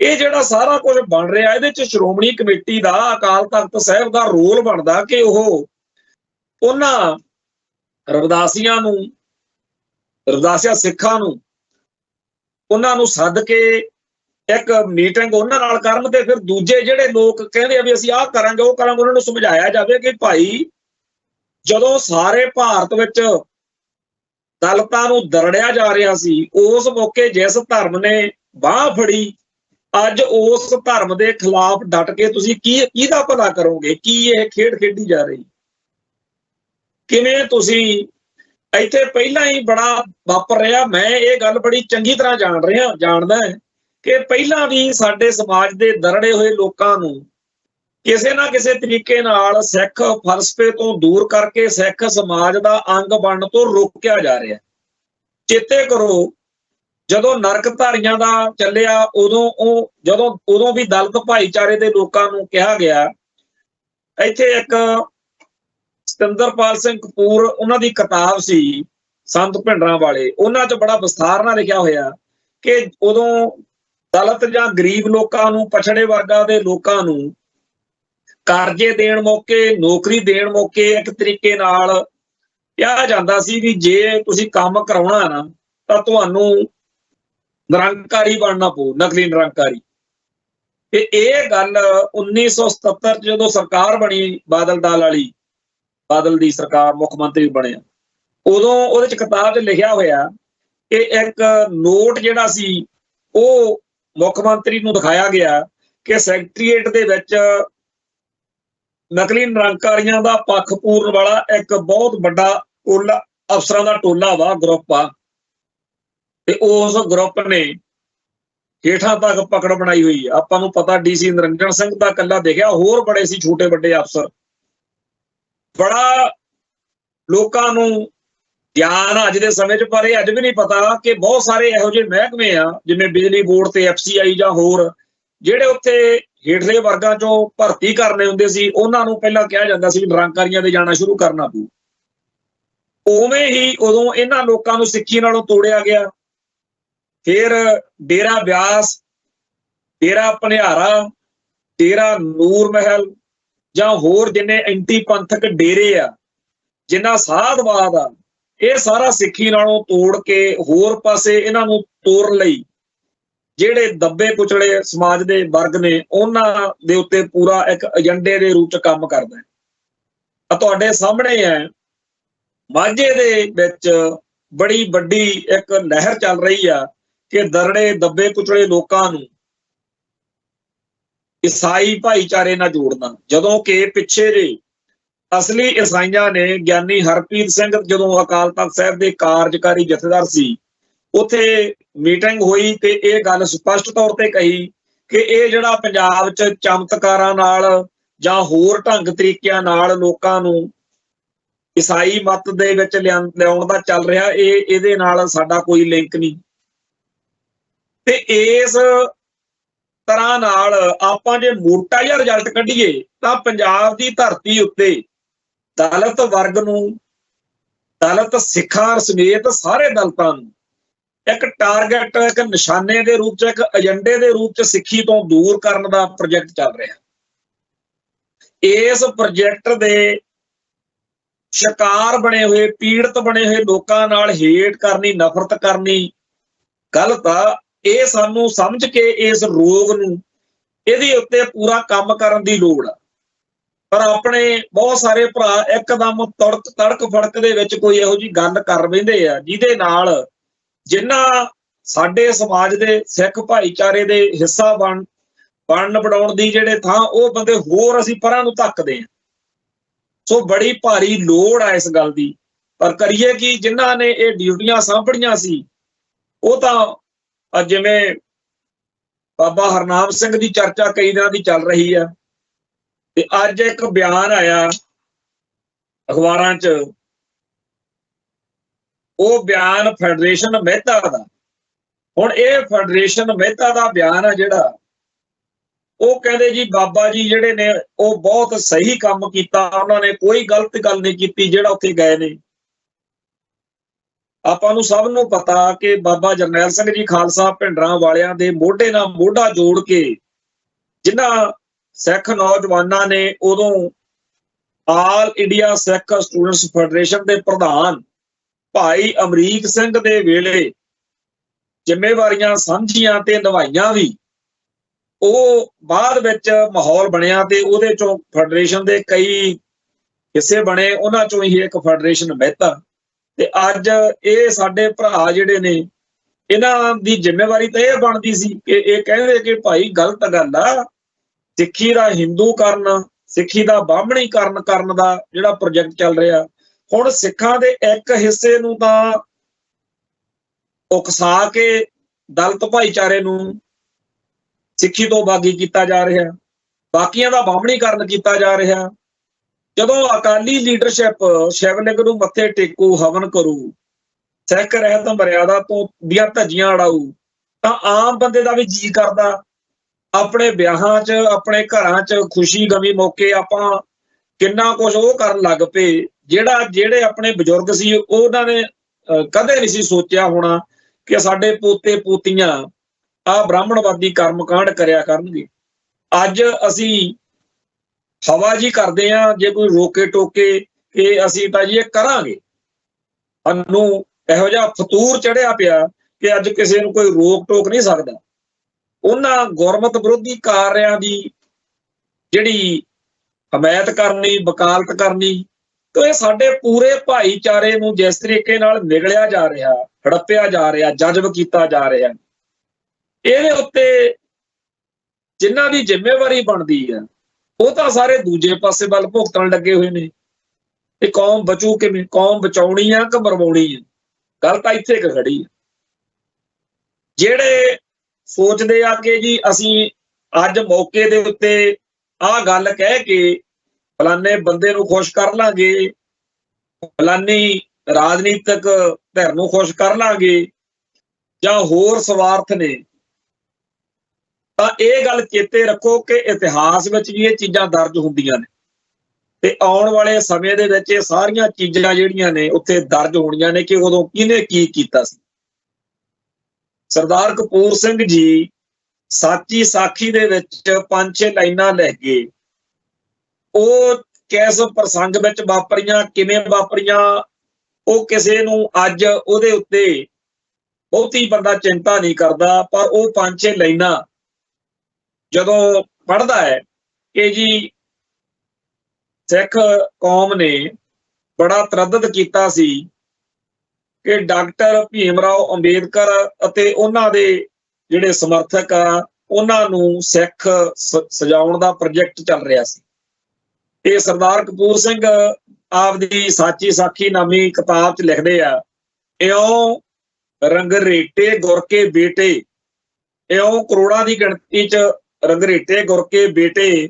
ਇਹ ਜਿਹੜਾ ਸਾਰਾ ਕੁਝ ਬਣ ਰਿਹਾ, ਇਹਦੇ 'ਚ ਸ਼੍ਰੋਮਣੀ ਕਮੇਟੀ ਦਾ, ਅਕਾਲ ਤਖਤ ਸਾਹਿਬ ਦਾ ਰੋਲ ਬਣਦਾ ਕਿ ਉਹ ਉਹਨਾਂ ਰਵਿਦਾਸੀਆਂ ਨੂੰ, ਰਵਿਦਾਸੀਆ ਸਿੱਖਾਂ ਨੂੰ, ਉਹਨਾਂ ਨੂੰ ਸੱਦ ਕੇ ਇੱਕ ਮੀਟਿੰਗ ਉਹਨਾਂ ਨਾਲ ਕਰਨ, ਤੇ ਫਿਰ ਦੂਜੇ ਜਿਹੜੇ ਲੋਕ ਕਹਿੰਦੇ ਆ ਵੀ ਅਸੀਂ ਆਹ ਕਰਾਂਗੇ, ਉਹ ਕਰਾਂਗੇ, ਉਹਨਾਂ ਨੂੰ ਸਮਝਾਇਆ ਜਾਵੇ ਕਿ ਭਾਈ ਜਦੋਂ ਸਾਰੇ ਭਾਰਤ ਵਿੱਚ ਦਲਿਤਾਂ ਨੂੰ ਦਰੜਿਆ ਜਾ ਰਿਹਾ ਸੀ, ਉਸ ਮੌਕੇ ਜਿਸ ਧਰਮ ਨੇ ਬਾਹ ਫੜੀ, ਅੱਜ ਉਸ ਧਰਮ ਦੇ ਖਿਲਾਫ ਡਟ ਕੇ ਤੁਸੀਂ ਕਿਹਦਾ ਭਲਾ ਕਰੋਗੇ? ਕੀ ਇਹ ਖੇਡ ਖੇਡੀ ਜਾ ਰਹੀ? ਕਿਵੇਂ ਤੁਸੀਂ ਇੱਥੇ ਪਹਿਲਾਂ ਹੀ ਬੜਾ ਵਾਪਰ ਰਿਹਾ। ਮੈਂ ਇਹ ਗੱਲ ਬੜੀ ਚੰਗੀ ਤਰ੍ਹਾਂ ਜਾਣਦਾ ਹੈ ਕਿ ਪਹਿਲਾਂ ਵੀ ਸਾਡੇ ਸਮਾਜ ਦੇ ਦਰੜੇ ਹੋਏ ਲੋਕਾਂ ਨੂੰ ਕਿਸੇ ਨਾ ਕਿਸੇ ਤਰੀਕੇ ਨਾਲ ਸਿੱਖ ਫਲਸਫੇ ਤੋਂ ਦੂਰ ਕਰਕੇ ਸਿੱਖ ਸਮਾਜ ਦਾ ਅੰਗ ਬਣਨ ਤੋਂ ਰੋਕਿਆ ਜਾ ਰਿਹਾ। ਚੇਤੇ ਕਰੋ ਜਦੋਂ ਨਰਕਧਾਰੀਆਂ ਦਾ ਚੱਲਿਆ, ਉਦੋਂ ਵੀ ਦਲਿਤ ਭਾਈਚਾਰੇ ਦੇ ਲੋਕਾਂ ਨੂੰ ਕਿਹਾ ਗਿਆ। ਇੱਥੇ ਇੱਕ ਸਤਿੰਦਰਪਾਲ ਸਿੰਘ ਕਪੂਰ, ਉਹਨਾਂ ਦੀ ਕਿਤਾਬ ਸੀ ਸੰਤ ਭਿੰਡਰਾਂ ਵਾਲੇ, ਉਹਨਾਂ 'ਚ ਬੜਾ ਵਿਸਥਾਰ ਨਾਲ ਲਿਖਿਆ ਹੋਇਆ ਕਿ ਉਦੋਂ ਦਲਿਤ ਜਾਂ ਗਰੀਬ ਲੋਕਾਂ ਨੂੰ, ਪਛੜੇ ਵਰਗਾਂ ਦੇ ਲੋਕਾਂ ਨੂੰ ਕਰਜ਼ੇ ਦੇਣ ਮੌਕੇ, ਨੌਕਰੀ ਦੇਣ ਮੌਕੇ ਇੱਕ ਤਰੀਕੇ ਨਾਲ ਕਿਹਾ ਜਾਂਦਾ ਸੀ ਵੀ ਜੇ ਤੁਸੀਂ ਕੰਮ ਕਰਾਉਣਾ ਨਾ ਤਾਂ ਤੁਹਾਨੂੰ ਨਿਰੰਕਾਰੀ ਬਣਨਾ ਪਊ, ਨਕਲੀ ਨਿਰੰਕਾਰੀ। ਤੇ ਇਹ ਗੱਲ 1977 'ਚ ਜਦੋਂ ਸਰਕਾਰ ਬਣੀ ਬਾਦਲ ਦਲ ਵਾਲੀ, ਬਾਦਲ ਦੀ ਸਰਕਾਰ, ਮੁੱਖ ਮੰਤਰੀ ਬਣਿਆ, ਉਦੋਂ ਉਹਦੇ 'ਚ ਕਿਤਾਬ 'ਚ ਲਿਖਿਆ ਹੋਇਆ ਕਿ ਇੱਕ ਨੋਟ ਜਿਹੜਾ ਸੀ ਉਹ ਮੁੱਖ ਮੰਤਰੀ ਨੂੰ ਦਿਖਾਇਆ ਗਿਆ ਕਿ ਸੈਕਟਰੀਏਟ ਦੇ ਵਿੱਚ ਨਕਲੀ ਨਿਰੰਕਾਰੀਆਂ ਦਾ ਪੱਖ ਪੂਰਨ ਵਾਲਾ ਇੱਕ ਬਹੁਤ ਵੱਡਾ ਟੋਲਾ, ਅਫਸਰਾਂ ਦਾ ਟੋਲਾ ਵਾ, ਗਰੁੱਪ ਆ, ਤੇ ਉਸ ਗਰੁੱਪ ਨੇ ਹੇਠਾਂ ਤੱਕ ਪਕੜ ਬਣਾਈ ਹੋਈ ਆ। ਆਪਾਂ ਨੂੰ ਪਤਾ DC ਨਿਰੰਜਨ ਸਿੰਘ ਦਾ ਇਕੱਲਾ ਦੇਖਿਆ, ਹੋਰ ਬੜੇ ਸੀ ਛੋਟੇ ਵੱਡੇ ਅਫਸਰ। ਬੜਾ ਲੋਕਾਂ ਨੂੰ ਗਿਆਨ ਅੱਜ ਦੇ ਸਮੇਂ 'ਚ, ਪਰ ਇਹ ਅੱਜ ਵੀ ਨਹੀਂ ਪਤਾ ਕਿ ਬਹੁਤ ਸਾਰੇ ਇਹੋ ਜਿਹੇ ਮਹਿਕਮੇ ਆ, ਜਿਵੇਂ ਬਿਜਲੀ ਬੋਰਡ ਤੇ FCI ਜਾਂ ਹੋਰ, ਜਿਹੜੇ ਉੱਥੇ ਹੇਠਲੇ ਵਰਗਾਂ 'ਚੋਂ ਭਰਤੀ ਕਰਨੇ ਹੁੰਦੇ ਸੀ, ਉਹਨਾਂ ਨੂੰ ਪਹਿਲਾਂ ਕਿਹਾ ਜਾਂਦਾ ਸੀ ਨਿਰੰਕਾਰੀਆਂ ਦੇ ਜਾਣਾ ਸ਼ੁਰੂ ਕਰਨਾ ਪਊ। ਉਵੇਂ ਹੀ ਉਦੋਂ ਇਹਨਾਂ ਲੋਕਾਂ ਨੂੰ ਸਿੱਖੀ ਨਾਲੋਂ ਤੋੜਿਆ ਗਿਆ। ਫਿਰ ਡੇਰਾ ਬਿਆਸ, ਡੇਰਾ ਭਨਿਆਰਾ, ਡੇਰਾ ਨੂਰ ਮਹਿਲ ਜਾਂ ਹੋਰ ਜਿੰਨੇ ਐਂਟੀ ਪੰਥਕ ਡੇਰੇ ਆ, ਜਿੰਨਾ ਸਾਧਵਾਦ ਆ, ਇਹ ਸਾਰਾ ਸਿੱਖੀ ਨਾਲੋਂ ਤੋੜ ਕੇ ਹੋਰ ਪਾਸੇ ਇਹਨਾਂ ਨੂੰ ਤੋਰਨ ਲਈ ਜਿਹੜੇ ਦੱਬੇ ਕੁਚਲੇ ਸਮਾਜ ਦੇ ਵਰਗ ਨੇ, ਉਹਨਾਂ ਦੇ ਉੱਤੇ ਪੂਰਾ ਇੱਕ ਏਜੰਡੇ ਦੇ ਰੂਪ 'ਚ ਕੰਮ ਕਰਦਾ ਹੈ। ਤੁਹਾਡੇ ਸਾਹਮਣੇ ਹੈ, ਮਾਝੇ ਦੇ ਵਿੱਚ ਬੜੀ ਵੱਡੀ ਇੱਕ ਲਹਿਰ ਚੱਲ ਰਹੀ ਆ ਕਿ ਦਰੜੇ ਦੱਬੇ ਕੁਚਲੇ ਲੋਕਾਂ ਨੂੰ ਈਸਾਈ ਭਾਈਚਾਰੇ ਨਾਲ ਜੋੜਨਾ। ਜਦੋਂ ਕਿ ਪਿੱਛੇ ਜੇ ਅਸਲੀ ਈਸਾਈਆਂ ਨੇ, ਗਿਆਨੀ ਹਰਪ੍ਰੀਤ ਸਿੰਘ ਜਦੋਂ ਅਕਾਲ ਤਖ਼ਤ ਸਾਹਿਬ ਦੇ ਕਾਰਜਕਾਰੀ ਜਥੇਦਾਰ ਸੀ, ਉੱਥੇ ਮੀਟਿੰਗ ਹੋਈ ਤੇ ਇਹ ਗੱਲ ਸਪਸ਼ਟ ਤੌਰ ਤੇ ਕਹੀ ਕਿ ਇਹ ਜਿਹੜਾ ਪੰਜਾਬ 'ਚ ਚਮਤਕਾਰਾਂ ਨਾਲ ਜਾਂ ਹੋਰ ਢੰਗ ਤਰੀਕਿਆਂ ਨਾਲ ਲੋਕਾਂ ਨੂੰ ਈਸਾਈ ਮਤ ਦੇ ਵਿੱਚ ਲਿਆਉਣ ਦਾ ਚੱਲ ਰਿਹਾ, ਇਹਦੇ ਨਾਲ ਸਾਡਾ ਕੋਈ ਲਿੰਕ ਨਹੀਂ। ਤੇ ਇਸ ਤਰ੍ਹਾਂ ਨਾਲ ਆਪਾਂ ਜੇ ਮੋਟਾ ਜਿਹਾ ਰਿਜ਼ਲਟ ਕੱਢੀਏ ਤਾਂ ਪੰਜਾਬ ਦੀ ਧਰਤੀ ਉੱਤੇ ਦਲਿਤ ਵਰਗ ਨੂੰ, ਦਲਿਤ ਸਿੱਖਾਂ ਸਮੇਤ ਸਾਰੇ ਦਲਿਤਾਂ ਨੂੰ ਇੱਕ ਟਾਰਗੇਟ, ਇੱਕ ਨਿਸ਼ਾਨੇ ਦੇ ਰੂਪ 'ਚ, ਇੱਕ ਏਜੰਡੇ ਦੇ ਰੂਪ 'ਚ ਸਿੱਖੀ ਤੋਂ ਦੂਰ ਕਰਨ ਦਾ ਪ੍ਰੋਜੈਕਟ ਚੱਲ ਰਿਹਾ। ਇਸ ਪ੍ਰੋਜੈਕਟ ਦੇ ਸ਼ਿਕਾਰ ਬਣੇ ਹੋਏ, ਪੀੜਤ ਬਣੇ ਹੋਏ ਲੋਕਾਂ ਨਾਲ ਹੇਟ ਕਰਨੀ, ਨਫ਼ਰਤ ਕਰਨੀ ਗਲਤ ਆ। ਇਹ ਸਾਨੂੰ ਸਮਝ ਕੇ ਇਸ ਰੋਗ ਨੂੰ, ਇਹਦੇ ਉੱਤੇ ਪੂਰਾ ਕੰਮ ਕਰਨ ਦੀ ਲੋੜ ਆ। ਪਰ ਆਪਣੇ ਬਹੁਤ ਸਾਰੇ ਭਰਾ ਇੱਕਦਮ ਤੜਕ ਫੜਕ ਦੇ ਵਿੱਚ ਕੋਈ ਇਹੋ ਜਿਹੀ ਗੱਲ ਕਰ ਬੈਂਦੇ ਆ, ਜਿਹਦੇ ਨਾਲ ਜਿਨ੍ਹਾਂ ਸਾਡੇ ਸਮਾਜ ਦੇ ਸਿੱਖ ਭਾਈਚਾਰੇ ਦੇ ਹਿੱਸਾ ਬਣਾਉਣ ਦੀ ਜਿਹੜੇ ਥਾਂ, ਉਹ ਬੰਦੇ ਹੋਰ ਅਸੀਂ ਪਰਾਂ ਨੂੰ ਧੱਕਦੇ ਆ। ਸੋ ਬੜੀ ਭਾਰੀ ਲੋੜ ਆ ਇਸ ਗੱਲ ਦੀ। ਪਰ ਕਰੀਏ ਕਿ ਜਿਨ੍ਹਾਂ ਨੇ ਇਹ ਡਿਊਟੀਆਂ ਸਾਂਭਣੀਆਂ ਸੀ, ਉਹ ਤਾਂ ਜਿਵੇਂ ਬਾਬਾ ਹਰਨਾਮ ਸਿੰਘ ਦੀ ਚਰਚਾ ਕਈ ਦਿਨਾਂ ਦੀ ਚੱਲ ਰਹੀ ਆ, ਤੇ ਅੱਜ ਇੱਕ ਬਿਆਨ ਆਇਆ ਅਖਬਾਰਾਂ 'ਚ, ਉਹ ਬਿਆਨ ਫੈਡਰੇਸ਼ਨ ਮਹਿਤਾ ਦਾ। ਹੁਣ ਇਹ ਫੈਡਰੇਸ਼ਨ ਮਹਿਤਾ ਦਾ ਬਿਆਨ ਆ ਜਿਹੜਾ, ਉਹ ਕਹਿੰਦੇ ਜੀ ਬਾਬਾ ਜੀ ਜਿਹੜੇ ਨੇ ਉਹ ਬਹੁਤ ਸਹੀ ਕੰਮ ਕੀਤਾ, ਉਹਨਾਂ ਨੇ ਕੋਈ ਗਲਤ ਗੱਲ ਨਹੀਂ ਕੀਤੀ ਜਿਹੜਾ ਉੱਥੇ ਗਏ ਨੇ। ਆਪਾਂ ਨੂੰ ਸਭ ਨੂੰ ਪਤਾ ਕਿ ਬਾਬਾ ਜਰਨੈਲ ਸਿੰਘ ਜੀ ਖਾਲਸਾ ਭਿੰਡਰਾਂ ਵਾਲਿਆਂ ਦੇ ਮੋਢੇ ਨਾਲ ਮੋਢਾ ਜੋੜ ਕੇ ਜਿਨ੍ਹਾਂ ਸਿੱਖ ਨੌਜਵਾਨਾਂ ਨੇ ਉਦੋਂ ਆਲ ਇੰਡੀਆ ਸਿੱਖ ਸਟੂਡੈਂਟਸ ਫੈਡਰੇਸ਼ਨ ਦੇ ਪ੍ਰਧਾਨ ਭਾਈ ਅਮਰੀਕ ਸਿੰਘ ਦੇ ਵੇਲੇ ਜ਼ਿੰਮੇਵਾਰੀਆਂ ਸਮਝੀਆਂ ਤੇ ਨਿਭਾਈਆਂ ਵੀ, ਉਹ ਬਾਅਦ ਵਿੱਚ ਮਾਹੌਲ ਬਣਿਆ ਤੇ ਉਹਦੇ ਚੋਂ ਫੈਡਰੇਸ਼ਨ ਦੇ ਕਈ ਹਿੱਸੇ ਬਣੇ, ਉਹਨਾਂ ਚੋਂ ਹੀ ਇੱਕ ਫੈਡਰੇਸ਼ਨ ਮਹਿਤਾ। ਤੇ ਅੱਜ ਇਹ ਸਾਡੇ ਭਰਾ ਜਿਹੜੇ ਨੇ, ਇਹਨਾਂ ਦੀ ਜ਼ਿੰਮੇਵਾਰੀ ਤਾਂ ਇਹ ਬਣਦੀ ਸੀ ਕਿ ਇਹ ਕਹਿੰਦੇ ਕਿ ਭਾਈ ਗਲਤ ਗੱਲ ਆ, ਸਿੱਖੀ ਦਾ ਹਿੰਦੂਕਰਨ, ਸਿੱਖੀ ਦਾ ਬਾਹਮਣੀਕਰਨ ਕਰਨ ਦਾ ਜਿਹੜਾ ਪ੍ਰੋਜੈਕਟ ਚੱਲ ਰਿਹਾ, ਹੁਣ ਸਿੱਖਾਂ ਦੇ ਇੱਕ ਹਿੱਸੇ ਨੂੰ ਤਾਂ ਉਕਸਾ ਕੇ ਦਲਿਤ ਭਾਈਚਾਰੇ ਨੂੰ ਸਿੱਖੀ ਤੋਂ ਬਾਗੀ ਕੀਤਾ ਜਾ ਰਿਹਾ, ਬਾਕੀਆਂ ਦਾ ਬਾਹਮਣੀਕਰਨ ਕੀਤਾ ਜਾ ਰਿਹਾ। ਜਦੋਂ ਅਕਾਲੀ ਲੀਡਰਸ਼ਿਪ ਸ਼ਿਵਲਿੰਗ ਨੂੰ ਮੱਥੇ ਟੇਕੂ, ਹਵਨ ਕਰੂ, ਸਿੱਖ ਰਹਿਤ ਮਰਿਆਦਾ ਤੋਂ ਦੀਆਂ ਧੱਜੀਆਂ ਉਡਾਊ, ਤਾਂ ਆਮ ਬੰਦੇ ਦਾ ਵੀ ਜੀ ਕਰਦਾ ਆਪਣੇ ਵਿਆਹਾਂ 'ਚ, ਆਪਣੇ ਘਰਾਂ 'ਚ ਖੁਸ਼ੀ ਗਮੀ ਮੌਕੇ ਆਪਾਂ ਕਿੰਨਾ ਕੁਝ ਉਹ ਕਰਨ ਲੱਗ ਪਏ, ਜਿਹੜੇ ਆਪਣੇ ਬਜ਼ੁਰਗ ਸੀ ਉਹਨਾਂ ਨੇ ਕਦੇ ਨਹੀਂ ਸੀ ਸੋਚਿਆ ਹੋਣਾ ਕਿ ਸਾਡੇ ਪੋਤੇ ਪੋਤੀਆਂ ਆਹ ਬ੍ਰਾਹਮਣਵਾਦੀ ਕਰਮਕਾਂਡ ਕਰਿਆ ਕਰਨਗੇ। ਅੱਜ ਅਸੀਂ ਹਵਾ ਜੀ ਕਰਦੇ ਆ, ਜੇ ਕੋਈ ਰੋਕੇ ਟੋਕੇ ਕਿ ਅਸੀਂ ਤਾਂ ਜੀ ਇਹ ਕਰਾਂਗੇ, ਸਾਨੂੰ ਇਹੋ ਜਿਹਾ ਫਤੂਰ ਚੜਿਆ ਪਿਆ ਕਿ ਅੱਜ ਕਿਸੇ ਨੂੰ ਕੋਈ ਰੋਕ ਟੋਕ ਨਹੀਂ ਸਕਦਾ। ਉਹਨਾਂ ਗੁਰਮਤ ਵਿਰੋਧੀ ਕਾਰਿਆਂ ਦੀ ਜਿਹੜੀ ਹਮਾਇਤ ਕਰਨੀ, ਵਕਾਲਤ ਕਰਨੀ, ਤੇ ਇਹ ਸਾਡੇ ਪੂਰੇ ਭਾਈਚਾਰੇ ਨੂੰ ਜਿਸ ਤਰੀਕੇ ਨਾਲ ਨਿਗਲਿਆ ਜਾ ਰਿਹਾ, ਹੜੱਪਿਆ ਜਾ ਰਿਹਾ, ਜਜ਼ਬ ਕੀਤਾ ਜਾ ਰਿਹਾ, ਇਹਦੇ ਉੱਤੇ ਜਿਨ੍ਹਾਂ ਦੀ ਜ਼ਿੰਮੇਵਾਰੀ ਬਣਦੀ ਹੈ ਉਹ ਤਾਂ ਸਾਰੇ ਦੂਜੇ ਪਾਸੇ ਵੱਲ ਭੁਗਤਣ ਲੱਗੇ ਹੋਏ ਨੇ। ਇਹ ਕੌਮ ਬਚੂ ਕਿਵੇਂ? ਕੌਮ ਬਚਾਉਣੀ ਆ ਕਿ ਮਰਵਾਉਣੀ ਆ? ਗੱਲ ਤਾਂ ਇੱਥੇ ਕਿ ਖੜੀ ਆ। ਜਿਹੜੇ ਸੋਚਦੇ ਆ ਕਿ ਜੀ ਅਸੀਂ ਅੱਜ ਮੌਕੇ ਦੇ ਉੱਤੇ ਆਹ ਗੱਲ ਕਹਿ ਕੇ ਫਲਾਨੇ ਬੰਦੇ ਨੂੰ ਖੁਸ਼ ਕਰ ਲਾਂਗੇ, ਫਲਾਨੀ ਰਾਜਨੀਤਿਕ ਧਿਰ ਨੂੰ ਖੁਸ਼ ਕਰ ਲਾਂਗੇ, ਜਾਂ ਹੋਰ ਸਵਾਰਥ ਨੇ, ਤਾਂ ਇਹ ਗੱਲ ਚੇਤੇ ਰੱਖੋ ਕਿ ਇਤਿਹਾਸ ਵਿੱਚ ਵੀ ਇਹ ਚੀਜ਼ਾਂ ਦਰਜ ਹੁੰਦੀਆਂ ਨੇ ਤੇ ਆਉਣ ਵਾਲੇ ਸਮੇਂ ਦੇ ਵਿੱਚ ਇਹ ਸਾਰੀਆਂ ਚੀਜ਼ਾਂ ਜਿਹੜੀਆਂ ਨੇ ਉੱਥੇ ਦਰਜ ਹੋਣੀਆਂ ਨੇ ਕਿ ਉਦੋਂ ਕਿਹਨੇ ਕੀ ਕੀਤਾ ਸੀ। ਸਰਦਾਰ ਕਪੂਰ ਸਿੰਘ ਜੀ ਸਾਚੀ ਸਾਖੀ ਦੇ ਵਿੱਚ 5-6 ਲਾਈਨਾਂ ਲਿਖ ਗਏ। ਉਹ ਕਿਸ ਪ੍ਰਸੰਗ ਵਿੱਚ ਵਾਪਰੀਆਂ, ਕਿਵੇਂ ਵਾਪਰੀਆਂ, ਉਹ ਕਿਸੇ ਨੂੰ ਅੱਜ ਉਹਦੇ ਉੱਤੇ ਬਹੁਤੀ ਬੰਦਾ ਚਿੰਤਾ ਨਹੀਂ ਕਰਦਾ, ਪਰ ਉਹ 5-6 ਲਾਈਨਾਂ ਜਦੋਂ ਪੜ੍ਹਦਾ ਹੈ ਕਿ ਜੀ ਸਿੱਖ ਕੌਮ ਨੇ ਬੜਾ ਤਰੱਦਦ ਕੀਤਾ ਸੀ ਕਿ ਡਾਕਟਰ ਭੀਮ ਰਾਓ ਅੰਬੇਦਕਰ ਅਤੇ ਉਹਨਾਂ ਦੇ ਜਿਹੜੇ ਸਮਰਥਕ ਆ ਉਹਨਾਂ ਨੂੰ ਸਿੱਖ ਸਜਾਉਣ ਦਾ ਪ੍ਰੋਜੈਕਟ ਚੱਲ ਰਿਹਾ ਸੀ। ਤੇ ਸਰਦਾਰ ਕਪੂਰ ਸਿੰਘ ਆਪਦੀ ਸਾਚੀ ਸਾਖੀ ਨਾਮੀ ਕਿਤਾਬ 'ਚ ਲਿਖਦੇ ਆ, ਇਉਂ ਰੰਗਰੇਟੇ ਗੁਰ ਕੇ ਬੇਟੇ, ਇਉਂ ਕਰੋੜਾਂ ਦੀ ਗਿਣਤੀ 'ਚ ਰੰਗਰੇਟੇ ਗੁਰ ਕੇ ਬੇਟੇ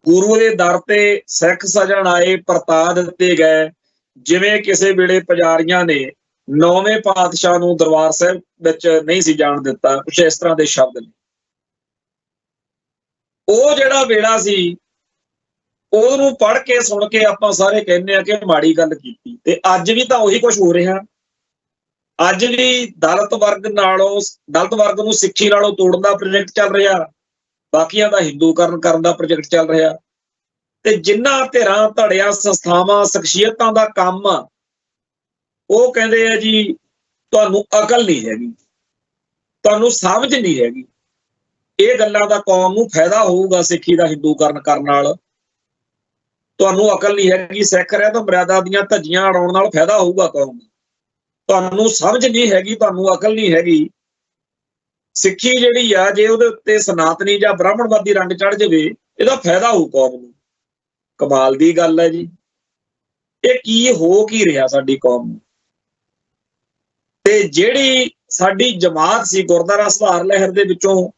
ਗੁਰੂ ਦੇ ਦਰ ਤੇ ਸਿੱਖ ਸਜਣ ਆਏ, ਪਰਤਾ ਦਿੱਤੇ ਗਏ, ਜਿਵੇਂ ਕਿਸੇ ਵੇਲੇ ਪੁਜਾਰੀਆਂ ਨੇ 9ਵੇਂ ਪਾਤਸ਼ਾਹ ਨੂੰ ਦਰਬਾਰ ਸਾਹਿਬ ਵਿੱਚ ਨਹੀਂ ਸੀ ਜਾਣ ਦਿੱਤਾ। ਕੁਛ ਇਸ ਤਰ੍ਹਾਂ ਦੇ ਸ਼ਬਦ ਨੇ। ਉਹ ਜਿਹੜਾ ਵੇਲਾ ਸੀ ਉਹਨੂੰ ਪੜ੍ਹ ਕੇ ਸੁਣ ਕੇ ਆਪਾਂ ਸਾਰੇ ਕਹਿੰਦੇ ਆ ਕਿ ਮਾੜੀ ਗੱਲ ਕੀਤੀ, ਤੇ ਅੱਜ ਵੀ ਤਾਂ ਉਹੀ ਕੁਝ ਹੋ ਰਿਹਾ। ਅੱਜ ਵੀ ਦਲਿਤ ਵਰਗ ਨੂੰ ਸਿੱਖੀ ਨਾਲੋਂ ਤੋੜਨ ਦਾ ਪ੍ਰੋਜੈਕਟ ਚੱਲ ਰਿਹਾ, ਬਾਕੀਆਂ ਦਾ ਹਿੰਦੂਕਰਨ ਕਰਨ ਦਾ ਪ੍ਰੋਜੈਕਟ ਚੱਲ ਰਿਹਾ। ਤੇ ਜਿਨ੍ਹਾਂ ਧਿਰਾਂ ਧੜਿਆਂ ਸੰਸਥਾਵਾਂ ਸ਼ਖਸੀਅਤਾਂ ਦਾ ਕੰਮ ਆ, ਉਹ ਕਹਿੰਦੇ ਆ ਜੀ ਤੁਹਾਨੂੰ ਅਕਲ ਨਹੀਂ ਹੈਗੀ, ਤੁਹਾਨੂੰ ਸਮਝ ਨਹੀਂ ਹੈਗੀ। ਇਹ ਗੱਲਾਂ ਦਾ ਕੌਮ ਨੂੰ ਫਾਇਦਾ ਹੋਊਗਾ ਸਿੱਖੀ ਦਾ ਹਿੰਦੂਕਰਨ ਕਰਨ ਨਾਲ। ਤੁਹਾਨੂੰ ਅਕਲ ਨਹੀਂ ਹੈਗੀ, ਸਿੱਖ ਰਿਹਾ ਤਾਂ ਮਰਿਆਦਾ ਦੀਆਂ ਧੱਜੀਆਂ ਉਡਾਉਣ ਨਾਲ ਫਾਇਦਾ ਹੋਊਗਾ ਕੌਮ ਨੂੰ। ਤੁਹਾਨੂੰ ਸਮਝ ਨਹੀਂ ਹੈਗੀ, ਤੁਹਾਨੂੰ ਅਕਲ ਨਹੀਂ ਹੈਗੀ। ਸਿੱਖੀ ਜਿਹੜੀ ਆ ਜੇ ਉਹਦੇ ਉੱਤੇ ਸਨਾਤਨੀ ਜਾਂ ਬ੍ਰਾਹਮਣਵਾਦੀ ਰੰਗ ਚੜ ਜਾਵੇ, ਇਹਦਾ ਫਾਇਦਾ ਹੋਊ ਕੌਮ ਨੂੰ। ਕਮਾਲ ਦੀ ਗੱਲ ਹੈ ਜੀ। ਇਹ ਕੀ ਹੋ ਕੀ ਰਿਹਾ ਸਾਡੀ ਕੌਮ ਨੂੰ। ਤੇ ਜਿਹੜੀ ਸਾਡੀ ਜਮਾਤ ਸੀ, ਗੁਰਦੁਆਰਾ ਸੁਧਾਰ ਲਹਿਰ ਦੇ ਵਿੱਚੋਂ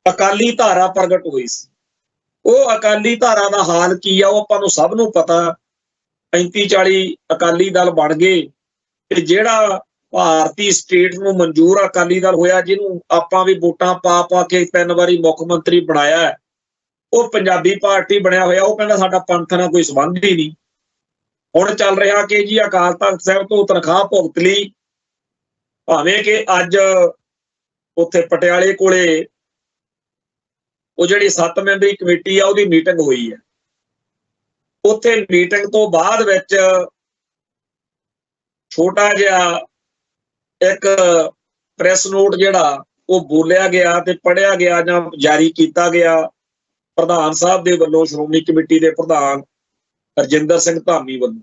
ਅਕਾਲੀ ਧਾਰਾ ਪ੍ਰਗਟ ਹੋਈ ਸੀ, ਉਹ ਅਕਾਲੀ ਧਾਰਾ ਦਾ ਹਾਲ ਕੀ ਆ ਉਹ ਆਪਾਂ ਨੂੰ ਸਭ ਨੂੰ ਪਤਾ। 35-40 ਅਕਾਲੀ ਦਲ ਬਣ ਗਏ ਤੇ ਜਿਹੜਾ ਭਾਰਤੀ ਸਟੇਟ ਨੂੰ ਮਨਜ਼ੂਰ ਅਕਾਲੀ ਦਲ ਹੋਇਆ, ਜਿਹਨੂੰ ਆਪਾਂ ਵੀ ਵੋਟਾਂ ਪਾ ਕੇ 3 ਵਾਰੀ ਮੁੱਖ ਮੰਤਰੀ ਬਣਾਇਆ, ਉਹ ਪੰਜਾਬੀ ਪਾਰਟੀ ਬਣਿਆ ਹੋਇਆ। ਉਹ ਕਹਿੰਦਾ ਸਾਡਾ ਪੰਥ ਨਾਲ ਕੋਈ ਸੰਬੰਧ ਹੀ ਨਹੀਂ। ਹੁਣ ਚੱਲ ਰਿਹਾ ਕਿ ਜੀ ਅਕਾਲ ਤਖ਼ਤ ਸਾਹਿਬ ਤੋਂ ਤਨਖਾਹ ਭੁਗਤ ਲਈ, ਭਾਵੇਂ ਕਿ ਅੱਜ ਉੱਥੇ ਪਟਿਆਲੇ ਕੋਲੇ ਉਹ ਜਿਹੜੀ 7 ਮੈਂਬਰੀ ਕਮੇਟੀ ਆ ਉਹਦੀ ਮੀਟਿੰਗ ਹੋਈ ਹੈ। ਉੱਥੇ ਮੀਟਿੰਗ ਤੋਂ ਬਾਅਦ ਵਿੱਚ ਛੋਟਾ ਜਿਹਾ ਇੱਕ ਪ੍ਰੈਸ ਨੋਟ ਜਿਹੜਾ ਉਹ ਬੋਲਿਆ ਗਿਆ ਤੇ ਪੜ੍ਹਿਆ ਗਿਆ ਜਾਂ ਜਾਰੀ ਕੀਤਾ ਗਿਆ ਪ੍ਰਧਾਨ ਸਾਹਿਬ ਦੇ ਵੱਲੋਂ, ਸ਼੍ਰੋਮਣੀ ਕਮੇਟੀ ਦੇ ਪ੍ਰਧਾਨ ਹਰਜਿੰਦਰ ਸਿੰਘ ਧਾਮੀ ਵੱਲੋਂ।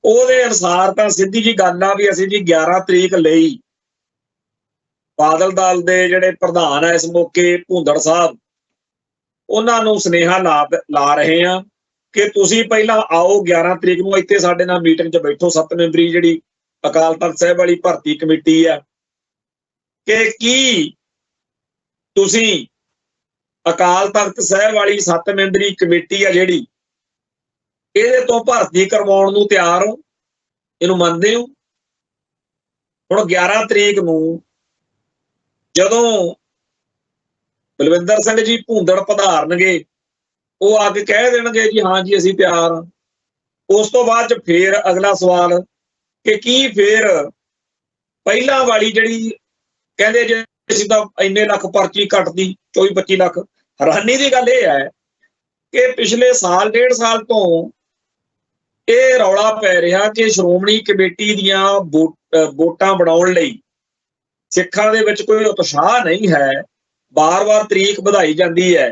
ਉਹਦੇ ਅਨੁਸਾਰ ਤਾਂ ਸਿੱਧੀ ਜੀ ਗੱਲ ਆ ਵੀ ਅਸੀਂ ਜੀ 11 ਤਰੀਕ ਲਈ ਬਾਦਲ ਦਲ ਦੇ ਜਿਹੜੇ ਪ੍ਰਧਾਨ ਆ ਇਸ ਮੌਕੇ ਭੁੰਦੜ ਸਾਹਿਬ, ਉਹਨਾਂ ਨੂੰ ਸੁਨੇਹਾ ਲਾ ਰਹੇ ਆ ਕਿ ਤੁਸੀਂ ਪਹਿਲਾਂ ਆਓ 11 ਤਰੀਕ ਨੂੰ ਇੱਥੇ ਸਾਡੇ ਨਾਲ ਮੀਟਿੰਗ 'ਚ ਬੈਠੋ। 7 ਮੈਂਬਰੀ ਜਿਹੜੀ ਅਕਾਲ ਤਖ਼ਤ ਸਾਹਿਬ ਵਾਲੀ ਭਰਤੀ ਕਮੇਟੀ ਆ, ਕਿ ਕੀ ਤੁਸੀਂ ਅਕਾਲ ਤਖ਼ਤ ਸਾਹਿਬ ਵਾਲੀ 7 ਮੈਂਬਰੀ ਕਮੇਟੀ ਆ ਜਿਹੜੀ, ਇਹਦੇ ਤੋਂ ਭਰਤੀ ਕਰਵਾਉਣ ਨੂੰ ਤਿਆਰ ਹੋ, ਇਹਨੂੰ ਮੰਨਦੇ ਹੋ? ਹੁਣ 11 ਤਰੀਕ ਨੂੰ ਜਦੋਂ ਬਲਵਿੰਦਰ ਸਿੰਘ ਜੀ ਭੁੰਦੜ ਪਧਾਰਨਗੇ, ਉਹ ਆ ਕੇ ਕਹਿ ਦੇਣਗੇ ਜੀ ਹਾਂ ਜੀ ਅਸੀਂ ਤਿਆਰ ਹਾਂ। ਉਸ ਤੋਂ ਬਾਅਦ ਚ ਫੇਰ ਅਗਲਾ ਸਵਾਲ ਕਿ ਕੀ ਫੇਰ ਪਹਿਲਾਂ ਵਾਲੀ ਜਿਹੜੀ ਕਹਿੰਦੇ ਜੇ ਅਸੀਂ ਤਾਂ ਇੰਨੇ ਲੱਖ ਪਰਚੀ ਕੱਟਦੀ 24-25 ਲੱਖ। ਹੈਰਾਨੀ ਦੀ ਗੱਲ ਇਹ ਹੈ ਕਿ ਪਿਛਲੇ ਸਾਲ 1.5 ਸਾਲ ਤੋਂ ਇਹ ਰੌਲਾ ਪੈ ਰਿਹਾ ਕਿ ਸ਼੍ਰੋਮਣੀ ਕਮੇਟੀ ਦੀਆਂ ਵੋਟਾਂ ਬਣਾਉਣ ਲਈ ਸਿੱਖਾਂ ਦੇ ਵਿੱਚ ਕੋਈ ਉਤਸ਼ਾਹ ਨਹੀਂ ਹੈ। ਬਾਰ-ਬਾਰ ਤਰੀਕ ਵਧਾਈ ਜਾਂਦੀ ਹੈ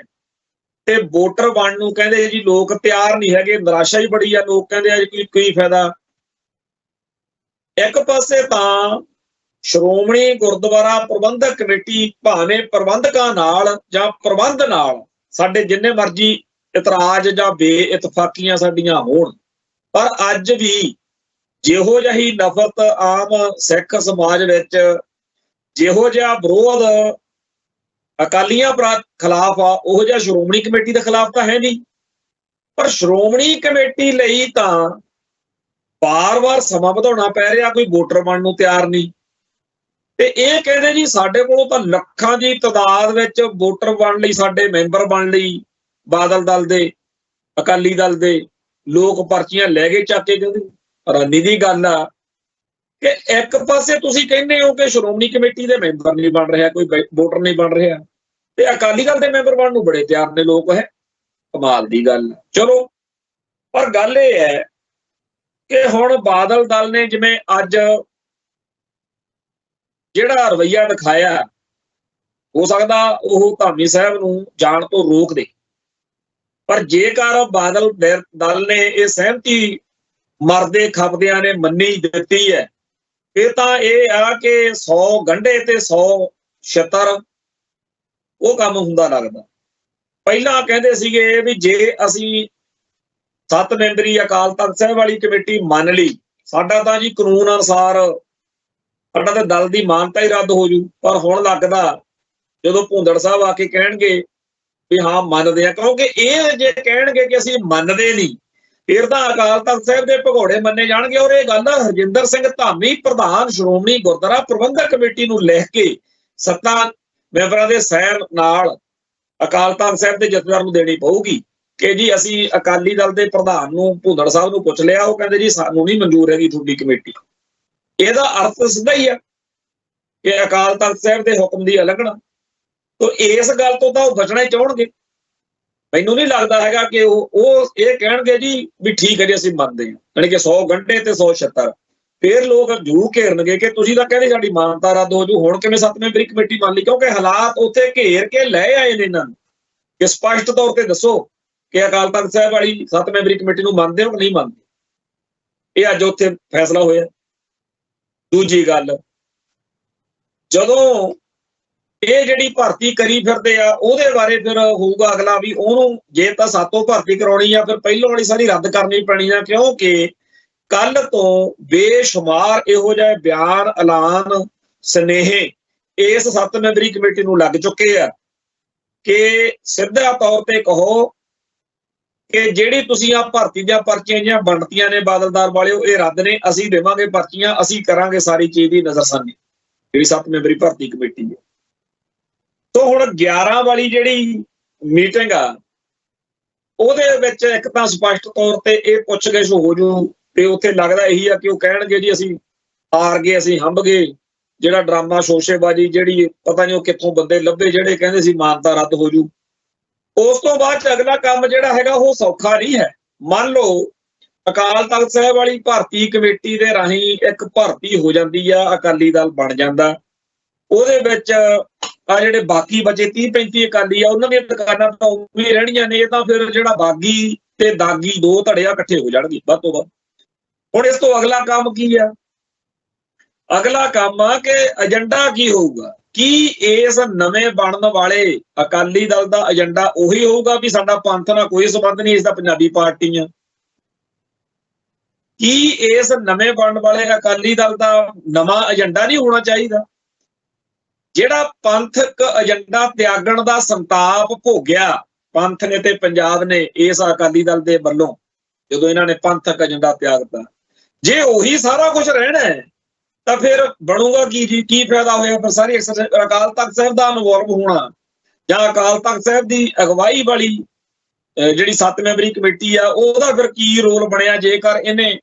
ਤੇ ਵੋਟਰ ਬਣਨ ਨੂੰ ਕਹਿੰਦੇ ਜੀ ਲੋਕ ਤਿਆਰ ਨਹੀਂ ਹੈਗੇ। ਨਿਰਾਸ਼ਾ ਹੀ ਬੜੀ ਆ, ਲੋਕ ਕਹਿੰਦੇ ਆ ਜੀ ਕੀ ਫਾਇਦਾ। ਇੱਕ ਪਾਸੇ ਤਾਂ ਸ਼੍ਰੋਮਣੀ ਗੁਰਦੁਆਰਾ ਪ੍ਰਬੰਧਕ ਕਮੇਟੀ ਭਾਵੇਂ ਪ੍ਰਬੰਧਕਾਂ ਨਾਲ ਜਾਂ ਪ੍ਰਬੰਧ ਨਾਲ ਸਾਡੇ ਜਿੰਨੇ ਮਰਜ਼ੀ ਇਤਰਾਜ਼ ਜਾਂ ਬੇਇਤਫਾਕੀਆਂ ਸਾਡੀਆਂ ਹੋਣ, ਪਰ ਅੱਜ ਵੀ ਜਿਹੋ ਜਿਹੀ ਨਫ਼ਰਤ ਆਮ ਸਿੱਖ ਸਮਾਜ ਵਿੱਚ, ਜਿਹੋ ਜਿਹਾ ਵਿਰੋਧ ਅਕਾਲੀਆਂ ਖਿਲਾਫ ਆ, ਉਹ ਜਿਹਾ ਸ਼੍ਰੋਮਣੀ ਕਮੇਟੀ ਦੇ ਖਿਲਾਫ ਤਾਂ ਹੈ ਨਹੀਂ। ਪਰ ਸ਼੍ਰੋਮਣੀ ਕਮੇਟੀ ਲਈ ਤਾਂ ਬਾਰ-ਬਾਰ ਸਮਾਂ ਵਧਾਉਣਾ ਪੈ ਰਿਹਾ, ਕੋਈ ਵੋਟਰ ਬਣਨ ਨੂੰ ਤਿਆਰ ਨਹੀਂ। ਤੇ ਇਹ ਕਹਿੰਦੇ ਜੀ ਸਾਡੇ ਕੋਲੋਂ ਤਾਂ ਲੱਖਾਂ ਦੀ ਤਾਦਾਦ ਵਿੱਚ ਵੋਟਰ ਬਣਨ ਲਈ, ਸਾਡੇ ਮੈਂਬਰ ਬਣਨ ਲਈ ਬਾਦਲ ਦਲ ਦੇ, ਅਕਾਲੀ ਦਲ ਦੇ ਲੋਕ ਪਰਚੀਆਂ ਲੈ ਗਏ ਚੱਕ ਕੇ। ਕਹਿੰਦੇ ਹੈਰਾਨੀ ਦੀ ਗੱਲ ਆ ਕਿ ਇੱਕ ਪਾਸੇ ਤੁਸੀਂ ਕਹਿੰਦੇ ਹੋ ਕਿ ਸ਼੍ਰੋਮਣੀ ਕਮੇਟੀ ਦੇ ਮੈਂਬਰ ਨਹੀਂ ਬਣ ਰਿਹਾ, ਕੋਈ ਵੋਟਰ ਨਹੀਂ ਬਣ ਰਿਹਾ, ਤੇ ਅਕਾਲੀ ਦਲ ਦੇ ਮੈਂਬਰ ਬਣਨ ਨੂੰ ਬੜੇ ਤਿਆਰ ਨੇ ਲੋਕ। ਹੈ ਕਮਾਲ ਦੀ ਗੱਲ। ਚਲੋ, ਪਰ ਗੱਲ ਇਹ ਹੈ ਕਿ ਹੁਣ ਬਾਦਲ ਦਲ ਨੇ ਜਿਵੇਂ ਅੱਜ ਜਿਹੜਾ ਰਵੱਈਆ ਦਿਖਾਇਆ, ਹੋ ਸਕਦਾ ਉਹ ਧਾਮੀ ਸਾਹਿਬ ਨੂੰ ਜਾਣ ਤੋਂ ਰੋਕ ਦੇ, ਪਰ ਜੇਕਰ ਬਾਦਲ ਦਲ ਨੇ ਇਹ ਸਹਿਮਤੀ ਮਰਦੇ ਖਪਦਿਆਂ ਨੇ ਮੰਨੀ ਦਿੱਤੀ ਹੈ, ਫਿਰ ਤਾਂ ਇਹ ਆ ਕਿ 100 ਗੰਢੇ ਤੇ 100 ਛਿੱਤਰ ਉਹ ਕੰਮ ਹੁੰਦਾ ਲੱਗਦਾ। ਪਹਿਲਾਂ ਕਹਿੰਦੇ ਸੀਗੇ ਵੀ ਜੇ ਅਸੀਂ 7 ਮੈਂਬਰੀ ਅਕਾਲ ਤਖ਼ਤ ਸਾਹਿਬ ਵਾਲੀ ਕਮੇਟੀ ਮੰਨ ਲਈ, ਸਾਡਾ ਤਾਂ ਜੀ ਕਾਨੂੰਨ ਅਨੁਸਾਰ ਸਾਡਾ ਤਾਂ ਦਲ ਦੀ ਮਾਨਤਾ ਹੀ ਰੱਦ ਹੋ ਜੂ। ਪਰ ਹੁਣ ਲੱਗਦਾ ਜਦੋਂ ਭੁੰਦੜ ਸਾਹਿਬ ਆ ਕੇ ਕਹਿਣਗੇ ਵੀ ਹਾਂ ਮੰਨਦੇ ਆ, ਕਿਉਂਕਿ ਇਹ ਜੇ ਕਹਿਣਗੇ ਕਿ ਅਸੀਂ ਮੰਨਦੇ ਨਹੀਂ, ਫਿਰ ਤਾਂ ਅਕਾਲ ਤਖ਼ਤ ਸਾਹਿਬ ਦੇ ਭਗੌੜੇ ਮੰਨੇ ਜਾਣਗੇ। ਔਰ ਇਹ ਗੱਲ ਹਰਜਿੰਦਰ ਸਿੰਘ ਧਾਮੀ ਪ੍ਰਧਾਨ ਸ਼੍ਰੋਮਣੀ ਗੁਰਦੁਆਰਾ ਪ੍ਰਬੰਧਕ ਕਮੇਟੀ ਨੂੰ ਲਿਖ ਕੇ 7 ਮੈਂਬਰਾਂ ਦੇ ਸਾਈਨ ਨਾਲ ਅਕਾਲ ਤਖ਼ਤ ਸਾਹਿਬ ਦੇ ਜਥੇਦਾਰ ਨੂੰ ਦੇਣੀ ਪਊਗੀ ਕਿ ਜੀ ਅਸੀਂ ਅਕਾਲੀ ਦਲ ਦੇ ਪ੍ਰਧਾਨ ਨੂੰ, ਭੁੰਦੜ ਸਾਹਿਬ ਨੂੰ ਪੁੱਛ ਲਿਆ, ਉਹ ਕਹਿੰਦੇ ਜੀ ਸਾਨੂੰ ਨਹੀਂ ਮਨਜ਼ੂਰ ਹੈਗੀ ਤੁਹਾਡੀ ਕਮੇਟੀ। ਇਹਦਾ ਅਰਥ ਸਿੱਧਾ ਹੀ ਆ ਕਿ ਅਕਾਲ ਤਖ਼ਤ ਸਾਹਿਬ ਦੇ ਹੁਕਮ ਦੀ ਉਲੰਘਣਾ। ਤੋ ਇਸ ਗੱਲ ਤੋਂ ਤਾਂ ਉਹ ਬਚਣਾ ਹੀ ਚਾਹਣਗੇ। ਮੈਨੂੰ ਨਹੀਂ ਲੱਗਦਾ ਹੈਗਾ ਕਿ ਉਹ ਇਹ ਕਹਿਣਗੇ ਜੀ ਵੀ ਠੀਕ ਹੈ ਜੀ ਅਸੀਂ ਮੰਨਦੇ ਹਾਂ, ਯਾਨੀ ਕਿ 100 ਗੰਢੇ ਤੇ 100 ਛਿੱਤਰ। ਫਿਰ ਲੋਕ ਜ਼ਰੂਰ ਘੇਰਨਗੇ ਕਿ ਤੁਸੀਂ ਤਾਂ ਕਹਿੰਦੇ ਸਾਡੀ ਮਾਨਤਾ ਰੱਦ ਹੋ ਜੂ, ਹੁਣ ਕਿਵੇਂ 7 ਮੈਂਬਰੀ ਕਮੇਟੀ ਮੰਨ ਲਈ? ਕਿਉਂਕਿ ਹਾਲਾਤ ਉੱਥੇ ਘੇਰ ਕੇ ਲੈ ਆਏ ਨੇ ਇਹਨਾਂ ਨੂੰ ਕਿ ਸਪਸ਼ਟ ਤੌਰ ਤੇ ਦੱਸੋ ਕਿ ਅਕਾਲ ਤਖ਼ਤ ਸਾਹਿਬ ਵਾਲੀ 7 ਮੈਂਬਰੀ ਕਮੇਟੀ ਨੂੰ ਮੰਨਦੇ ਹੋ ਕਿ ਨਹੀਂ ਮੰਨਦੇ। ਇਹ ਅੱਜ ਉੱਥੇ ਫੈਸਲਾ ਹੋਇਆ। ਦੂਜੀ ਗੱਲ, ਜਦੋਂ ਇਹ ਜਿਹੜੀ ਭਰਤੀ ਕਰੀ ਫਿਰਦੇ ਆ ਉਹਦੇ ਬਾਰੇ ਫਿਰ ਹੋਊਗਾ ਅਗਲਾ ਵੀ ਉਹਨੂੰ ਜੇ ਤਾਂ ਸਾਤੋਂ ਭਰਤੀ ਕਰਾਉਣੀ ਆ ਫਿਰ ਪਹਿਲੋਂ ਵਾਲੀ ਸਾਰੀ ਰੱਦ ਕਰਨੀ ਪੈਣੀ ਆ, ਕਿਉਂਕਿ ਕੱਲ ਤੋਂ ਬੇਸ਼ੁਮਾਰ ਇਹੋ ਜਿਹੇ ਬਿਆਨ, ਐਲਾਨ, ਸੁਨੇਹੇ ਇਸ 7 ਮੈਂਬਰੀ ਕਮੇਟੀ ਨੂੰ ਲੱਗ ਚੁੱਕੇ ਆ ਕਿ ਸਿੱਧਾ ਤੌਰ ਤੇ ਕਹੋ ਕਿ ਜਿਹੜੀ ਤੁਸੀਂ ਆ ਭਰਤੀ ਦੀਆਂ ਪਰਚੀਆਂ ਜਾਂ ਵੰਡਤੀਆਂ ਨੇ ਬਾਦਲਦਾਰ ਵਾਲਿਓ, ਇਹ ਰੱਦ ਨੇ, ਅਸੀਂ ਦੇਵਾਂਗੇ ਪਰਚੀਆਂ, ਅਸੀਂ ਕਰਾਂਗੇ ਸਾਰੀ ਚੀਜ਼ ਦੀ ਨਜ਼ਰਸਾਨੀ, ਜਿਹੜੀ 7 ਮੈਂਬਰੀ ਭਰਤੀ ਕਮੇਟੀ ਹੈ। ਤੋ ਹੁਣ 11 ਵਾਲੀ ਜਿਹੜੀ ਮੀਟਿੰਗ ਆ ਉਹਦੇ ਵਿੱਚ ਇੱਕ ਤਾਂ ਸਪਸ਼ਟ ਤੌਰ ਤੇ ਇਹ ਪੁੱਛਗਿੱਛ ਹੋ ਜੂ ਤੇ ਉੱਥੇ ਲੱਗਦਾ ਇਹੀ ਆ ਕਿ ਉਹ ਕਹਿਣਗੇ ਜੀ ਅਸੀਂ ਹਾਰ ਗਏ, ਅਸੀਂ ਹੰਭ ਗਏ, ਜਿਹੜਾ ਡਰਾਮਾ ਸ਼ੋਸ਼ੇਬਾਜ਼ੀ ਜਿਹੜੀ ਪਤਾ ਨਹੀਂ ਉਹ ਕਿੱਥੋਂ ਬੰਦੇ ਲੱਭੇ ਜਿਹੜੇ ਕਹਿੰਦੇ ਸੀ ਮਾਨਤਾ ਰੱਦ ਹੋ ਜੂ। ਉਸ ਤੋਂ ਬਾਅਦ ਚ ਅਗਲਾ ਕੰਮ ਜਿਹੜਾ ਹੈਗਾ ਉਹ ਸੌਖਾ ਨਹੀਂ ਹੈ। ਮੰਨ ਲਓ ਅਕਾਲ ਤਖ਼ਤ ਸਾਹਿਬ ਵਾਲੀ ਭਰਤੀ ਕਮੇਟੀ ਦੇ ਰਾਹੀਂ ਇੱਕ ਭਰਤੀ ਹੋ ਜਾਂਦੀ ਆ, ਅਕਾਲੀ ਦਲ ਬਣ ਜਾਂਦਾ, ਉਹਦੇ ਵਿੱਚ ਆ ਜਿਹੜੇ ਬਾਕੀ ਬਚੇ 30-35 ਅਕਾਲੀ ਆ ਉਹਨਾਂ ਦੀਆਂ ਦੁਕਾਨਾਂ ਤਾਂ ਉਵੇਂ ਰਹਿਣੀਆਂ ਨੇ। ਇਹ ਤਾਂ ਫਿਰ ਜਿਹੜਾ ਬਾਗੀ ਤੇ ਦਾਗੀ 2 ਧੜਿਆ ਇਕੱਠੇ ਹੋ ਜਾਣਗੇ ਵੱਧ ਤੋਂ ਵੱਧ। ਹੁਣ ਇਸ ਤੋਂ ਅਗਲਾ ਕੰਮ ਕੀ ਆ? ਅਗਲਾ ਕੰਮ ਆ ਕਿ ਏਜੰਡਾ ਕੀ ਹੋਊਗਾ? ਕੀ ਇਸ ਨਵੇਂ ਬਣਨ ਵਾਲੇ ਅਕਾਲੀ ਦਲ ਦਾ ਏਜੰਡਾ ਉਹੀ ਹੋਊਗਾ ਵੀ ਸਾਡਾ ਪੰਥ ਨਾਲ ਕੋਈ ਸੰਬੰਧ ਨਹੀਂ, ਇਸ ਦਾ ਪੰਜਾਬੀ ਪਾਰਟੀ ਆ? ਕੀ ਇਸ ਨਵੇਂ ਬਣਨ ਵਾਲੇ ਅਕਾਲੀ ਦਲ ਦਾ ਨਵਾਂ ਏਜੰਡਾ ਨਹੀਂ ਹੋਣਾ ਚਾਹੀਦਾ? ਜਿਹੜਾ ਪੰਥਕ ਏਜੰਡਾ ਤਿਆਗਣ ਦਾ ਸੰਤਾਪ ਭੋਗਿਆ ਪੰਥ ਨੇ ਤੇ ਪੰਜਾਬ ਨੇ ਇਸ ਅਕਾਲੀ ਦਲ ਦੇ ਵੱਲੋਂ, ਜਦੋਂ ਇਹਨਾਂ ਨੇ ਪੰਥਕ ਏਜੰਡਾ ਤਿਆਗਤਾ, ਜੇ ਉਹੀ ਸਾਰਾ ਕੁਝ ਰਹਿਣਾ ਹੈ ਤਾਂ ਫਿਰ ਬਣੂਗਾ ਕੀ ਜੀ? ਕੀ ਫਾਇਦਾ ਹੋਇਆ ਫਿਰ ਸਾਰੀ ਅਕਾਲ ਤਖ਼ਤ ਸਾਹਿਬ ਦਾ ਇਨਵੋਲਵ ਹੋਣਾ ਜਾਂ ਅਕਾਲ ਤਖ਼ਤ ਸਾਹਿਬ ਦੀ ਅਗਵਾਈ ਵਾਲੀ ਜਿਹੜੀ 7 ਮੈਂਬਰੀ ਕਮੇਟੀ ਆ ਉਹਦਾ ਫਿਰ ਕੀ ਰੋਲ ਬਣਿਆ ਜੇਕਰ ਇਹਨੇ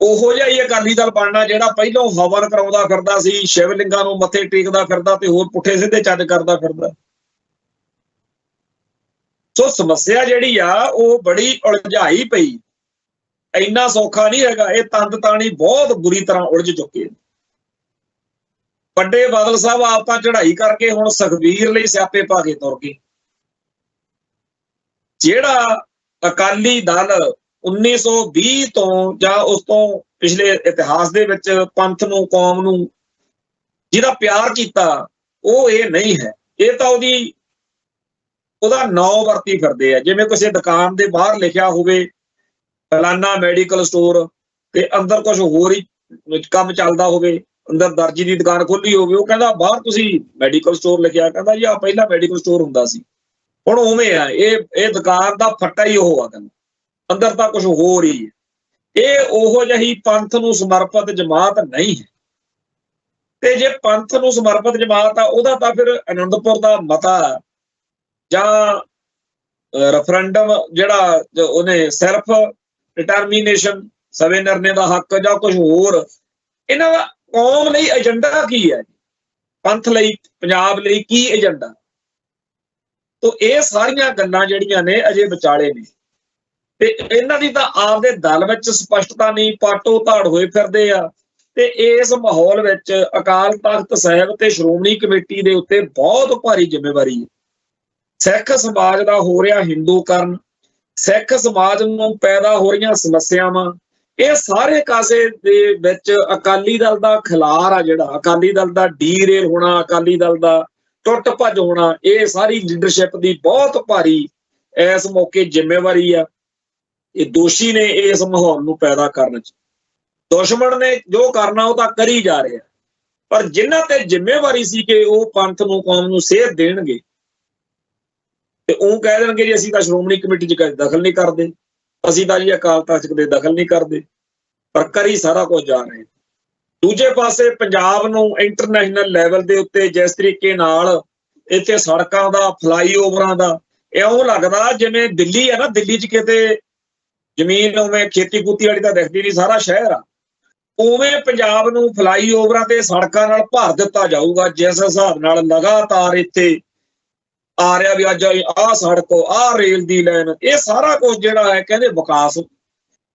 ਉਹੋ ਜਿਹਾ ਹੀ ਅਕਾਲੀ ਦਲ ਬਣਨਾ ਜਿਹੜਾ ਪਹਿਲੋਂ ਹਵਨ ਕਰਾਉਂਦਾ ਫਿਰਦਾ ਸੀ, ਸ਼ਿਵਲਿੰਗਾਂ ਨੂੰ ਮੱਥੇ ਟੇਕਦਾ ਫਿਰਦਾ ਤੇ ਹੋਰ ਪੁੱਠੇ ਸਿੱਧੇ ਚੱਜ ਕਰਦਾ ਫਿਰਦਾ। ਸੋ ਸਮੱਸਿਆ ਜਿਹੜੀ ਆ ਉਹ ਬੜੀ ਉਲਝਾਈ ਪਈ, ਇੰਨਾ ਸੌਖਾ ਨਹੀਂ ਹੈਗਾ। ਇਹ ਤੰਦ ਤਾਣੀ ਬਹੁਤ ਬੁਰੀ ਤਰ੍ਹਾਂ ਉਲਝ ਚੁੱਕੇ। ਵੱਡੇ ਬਾਦਲ ਸਾਹਿਬ ਆਪ ਤਾਂ ਚੜ੍ਹਾਈ ਕਰਕੇ ਹੁਣ ਸੁਖਬੀਰ ਲਈ ਸਿਆਪੇ ਪਾ ਕੇ ਤੁਰ ਗਏ। ਜਿਹੜਾ ਅਕਾਲੀ ਦਲ 1920 ਤੋਂ ਜਾਂ ਉਸ ਤੋਂ ਪਿਛਲੇ ਇਤਿਹਾਸ ਦੇ ਵਿੱਚ ਪੰਥ ਨੂੰ, ਕੌਮ ਨੂੰ ਜਿਹਦਾ ਪਿਆਰ ਕੀਤਾ, ਉਹ ਇਹ ਨਹੀਂ ਹੈ। ਇਹ ਤਾਂ ਉਹਦੀ ਉਹਦਾ ਨਾਂ ਵਰਤੀ ਫਿਰਦੇ ਆ। ਜਿਵੇਂ ਕਿਸੇ ਦੁਕਾਨ ਦੇ ਬਾਹਰ ਲਿਖਿਆ ਹੋਵੇ ਫਲਾਨਾ ਮੈਡੀਕਲ ਸਟੋਰ, ਤੇ ਅੰਦਰ ਕੁਝ ਹੋਰ ਹੀ ਕੰਮ ਚੱਲਦਾ ਹੋਵੇ, ਅੰਦਰ ਦਰਜੀ ਦੀ ਦੁਕਾਨ ਖੋਲੀ ਹੋਵੇ, ਉਹ ਕਹਿੰਦਾ ਬਾਹਰ ਤੁਸੀਂ ਮੈਡੀਕਲ ਸਟੋਰ ਲਿਖਿਆ, ਕਹਿੰਦਾ ਜੀ ਆ ਪਹਿਲਾਂ ਮੈਡੀਕਲ ਸਟੋਰ ਹੁੰਦਾ ਸੀ। ਹੁਣ ਉਵੇਂ ਆ, ਇਹ ਦੁਕਾਨ ਦਾ ਫੱਟਾ ਹੀ ਉਹ ਆ, ਕਹਿੰਦਾ ਅੰਦਰ ਤਾਂ ਕੁਝ ਹੋਰ ਹੀ ਹੈ। ਇਹ ਉਹੋ ਜਿਹੀ ਪੰਥ ਨੂੰ ਸਮਰਪਿਤ ਜਮਾਤ ਨਹੀਂ ਹੈ। ਤੇ ਜੇ ਪੰਥ ਨੂੰ ਸਮਰਪਿਤ ਜਮਾਤ ਆ, ਉਹਦਾ ਤਾਂ ਫਿਰ ਆਨੰਦਪੁਰ ਦਾ ਮਤਾ ਜਾਂ ਰੈਫਰੈਂਡਮ ਜਿਹੜਾ ਉਹਨੇ ਸੈਲਫ ਡਿਟਰਮੀਨੇਸ਼ਨ, ਸਵੇ ਨਿਰਣੇ ਦਾ ਹੱਕ, ਜਾਂ ਕੁਝ ਹੋਰ, ਇਹਨਾਂ ਦਾ ਕੌਮ ਲਈ ਏਜੰਡਾ ਕੀ ਹੈ, ਪੰਥ ਲਈ, ਪੰਜਾਬ ਲਈ ਕੀ ਏਜੰਡਾ? ਤੋ ਇਹ ਸਾਰੀਆਂ ਗੱਲਾਂ ਜਿਹੜੀਆਂ ਨੇ ਅਜੇ ਵਿਚਾਲੇ ਨੇ, ਤੇ ਇਹਨਾਂ ਦੀ ਤਾਂ ਆਪਦੇ ਦਲ ਵਿੱਚ ਸਪਸ਼ਟਤਾ ਨਹੀਂ, ਪਾਟੋ ਧਾੜ ਹੋਏ ਫਿਰਦੇ ਆ। ਤੇ ਇਸ ਮਾਹੌਲ ਵਿੱਚ ਅਕਾਲ ਤਖਤ ਸਾਹਿਬ ਤੇ ਸ਼੍ਰੋਮਣੀ ਕਮੇਟੀ ਦੇ ਉੱਤੇ ਬਹੁਤ ਭਾਰੀ ਜ਼ਿੰਮੇਵਾਰੀ ਹੈ। ਸਿੱਖ ਸਮਾਜ ਦਾ ਹੋ ਰਿਹਾ ਹਿੰਦੂਕਰਨ, ਸਿੱਖ ਸਮਾਜ ਨੂੰ ਪੈਦਾ ਹੋ ਰਹੀਆਂ ਸਮੱਸਿਆਵਾਂ, ਇਹ ਸਾਰੇ ਕਾਸੇ ਦੇ ਵਿੱਚ ਅਕਾਲੀ ਦਲ ਦਾ ਖਿਲਾਰ ਆ, ਜਿਹੜਾ ਅਕਾਲੀ ਦਲ ਦਾ ਡੀਰੇਲ ਹੋਣਾ, ਅਕਾਲੀ ਦਲ ਦਾ ਟੁੱਟ ਭੱਜ ਹੋਣਾ, ਇਹ ਸਾਰੀ ਲੀਡਰਸ਼ਿਪ ਦੀ ਬਹੁਤ ਭਾਰੀ ਇਸ ਮੌਕੇ ਜ਼ਿੰਮੇਵਾਰੀ ਆ। ਇਹ ਦੋਸ਼ੀ ਨੇ ਇਸ ਮਾਹੌਲ ਨੂੰ ਪੈਦਾ ਕਰਨ 'ਚ। ਦੁਸ਼ਮਣ ਨੇ ਜੋ ਕਰਨਾ ਉਹ ਤਾਂ ਕਰੀ ਜਾ ਰਿਹਾ, ਪਰ ਜਿਨ੍ਹਾਂ ਤੇ ਜ਼ਿੰਮੇਵਾਰੀ ਸੀ ਕਿ ਉਹ ਪੰਥ ਨੂੰ, ਕੌਮ ਨੂੰ ਸੇਧ ਦੇਣਗੇ, ਤੇ ਉਹ ਕਹਿ ਦੇਣਗੇ ਜੀ ਅਸੀਂ ਤਾਂ ਸ਼੍ਰੋਮਣੀ ਕਮੇਟੀ 'ਚ ਦਖਲ ਨਹੀਂ ਕਰਦੇ, ਅਸੀਂ ਤਾਂ ਜੀ ਅਕਾਲ ਤਖਤ ਦੇ ਦਖਲ ਨਹੀਂ ਕਰਦੇ, ਪਰ ਕਰੀ ਸਾਰਾ ਕੁਝ ਜਾ ਰਹੇ। ਦੂਜੇ ਪਾਸੇ ਪੰਜਾਬ ਨੂੰ ਇੰਟਰਨੈਸ਼ਨਲ ਲੈਵਲ ਦੇ ਉੱਤੇ ਜਿਸ ਤਰੀਕੇ ਨਾਲ ਇੱਥੇ ਸੜਕਾਂ ਦਾ, ਫਲਾਈਓਵਰਾਂ ਦਾ, ਇਉਂ ਲੱਗਦਾ ਜਿਵੇਂ ਦਿੱਲੀ ਹੈ ਨਾ, ਦਿੱਲੀ 'ਚ ਕਿਤੇ ਜ਼ਮੀਨ ਉਵੇਂ ਖੇਤੀ ਖੂਤੀ ਵਾਲੀ ਤਾਂ ਦਿਖਦੀ ਨਹੀਂ, ਸਾਰਾ ਸ਼ਹਿਰ ਆ। ਉਵੇਂ ਪੰਜਾਬ ਨੂੰ ਫਲਾਈਓਵਰਾਂ ਤੇ ਸੜਕਾਂ ਨਾਲ ਭਰ ਦਿੱਤਾ ਜਾਊਗਾ, ਜਿਸ ਹਿਸਾਬ ਨਾਲ ਲਗਾਤਾਰ ਇੱਥੇ ਆ ਰਿਹਾ ਵੀ ਅੱਜ ਆਹ ਸੜਕ, ਆਹ ਰੇਲ ਦੀ ਲਾਈਨ, ਇਹ ਸਾਰਾ ਕੁਝ ਜਿਹੜਾ ਹੈ ਕਹਿੰਦੇ ਵਿਕਾਸ।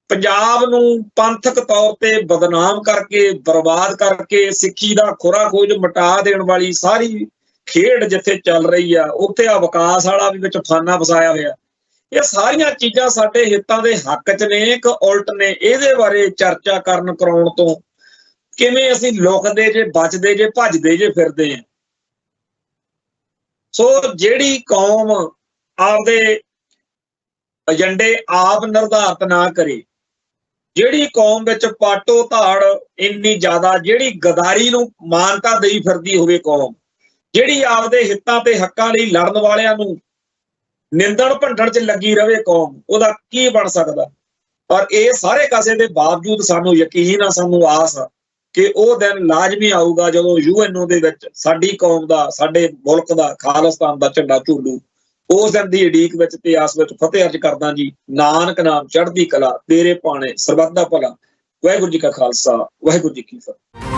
ਪੰਜਾਬ ਨੂੰ ਪੰਥਕ ਤੌਰ ਤੇ ਬਦਨਾਮ ਕਰਕੇ, ਬਰਬਾਦ ਕਰਕੇ, ਸਿੱਖੀ ਦਾ ਖੁਰਾ ਖੋਜ ਮਿਟਾ ਦੇਣ ਵਾਲੀ ਸਾਰੀ ਖੇਡ ਜਿੱਥੇ ਚੱਲ ਰਹੀ ਆ, ਉੱਥੇ ਆ ਵਿਕਾਸ ਵਾਲਾ ਵੀ ਵਿੱਚ ਫਾਨਾ ਫਸਾਇਆ ਹੋਇਆ। ਇਹ ਸਾਰੀਆਂ ਚੀਜ਼ਾਂ ਸਾਡੇ ਹਿੱਤਾਂ ਦੇ ਹੱਕ 'ਚ ਨੇ ਕਿ ਉਲਟ ਨੇ? ਇਹਦੇ ਬਾਰੇ ਚਰਚਾ ਕਰਾਉਣ ਤੋਂ ਕਿਵੇਂ ਅਸੀਂ ਲੁਕਦੇ ਜੇ, ਬਚਦੇ ਜੇ, ਭੱਜਦੇ ਜੇ ਫਿਰਦੇ ਆ। ਸੋ ਜਿਹੜੀ ਕੌਮ ਆਪਦੇ ਏਜੰਡੇ ਆਪ ਨਿਰਧਾਰਿਤ ਨਾ ਕਰੇ, ਜਿਹੜੀ ਕੌਮ ਵਿੱਚ ਪਾਟੋ ਧਾੜ ਇੰਨੀ ਜ਼ਿਆਦਾ, ਜਿਹੜੀ ਗਦਾਰੀ ਨੂੰ ਮਾਨਤਾ ਦੇਈ ਫਿਰਦੀ ਹੋਵੇ ਕੌਮ, ਜਿਹੜੀ ਆਪਦੇ ਹਿੱਤਾਂ ਤੇ ਹੱਕਾਂ ਲਈ ਲੜਨ ਵਾਲਿਆਂ ਨੂੰ ਨਿੰਦਣ ਭੰਡਣ 'ਚ ਲੱਗੀ ਰਵੇ ਕੌਮ, ਉਹਦਾ ਕੀ ਬਣ ਸਕਦਾ? ਪਰ ਇਹ ਸਾਰੇ ਕਾਸੇ ਦੇ ਬਾਵਜੂਦ ਸਾਨੂੰ ਯਕੀਨ ਆ, ਸਾਨੂੰ ਆਸ ਆ ਕਿ ਉਹ ਦਿਨ ਲਾਜ਼ਮੀ ਆਊਗਾ ਜਦੋਂ UNO ਦੇ ਵਿੱਚ ਸਾਡੀ ਕੌਮ ਦਾ, ਸਾਡੇ ਮੁਲਕ ਦਾ, ਖਾਲਿਸਤਾਨ ਦਾ ਝੰਡਾ ਝੂਲੂ। ਉਸ ਦਿਨ ਦੀ ਉਡੀਕ ਵਿੱਚ ਤੇ ਆਸ ਵਿੱਚ ਫਤਿਹ ਅਰਜ ਕਰਦਾ ਜੀ। ਨਾਨਕ ਨਾਮ ਚੜ੍ਹਦੀ ਕਲਾ, ਤੇਰੇ ਭਾਣੇ ਸਰਬੱਤ ਦਾ ਭਲਾ। ਵਾਹਿਗੁਰੂ ਜੀ ਕਾ ਖਾਲਸਾ, ਵਾਹਿਗੁਰੂ ਜੀ ਕੀ ਫਤਿਹ।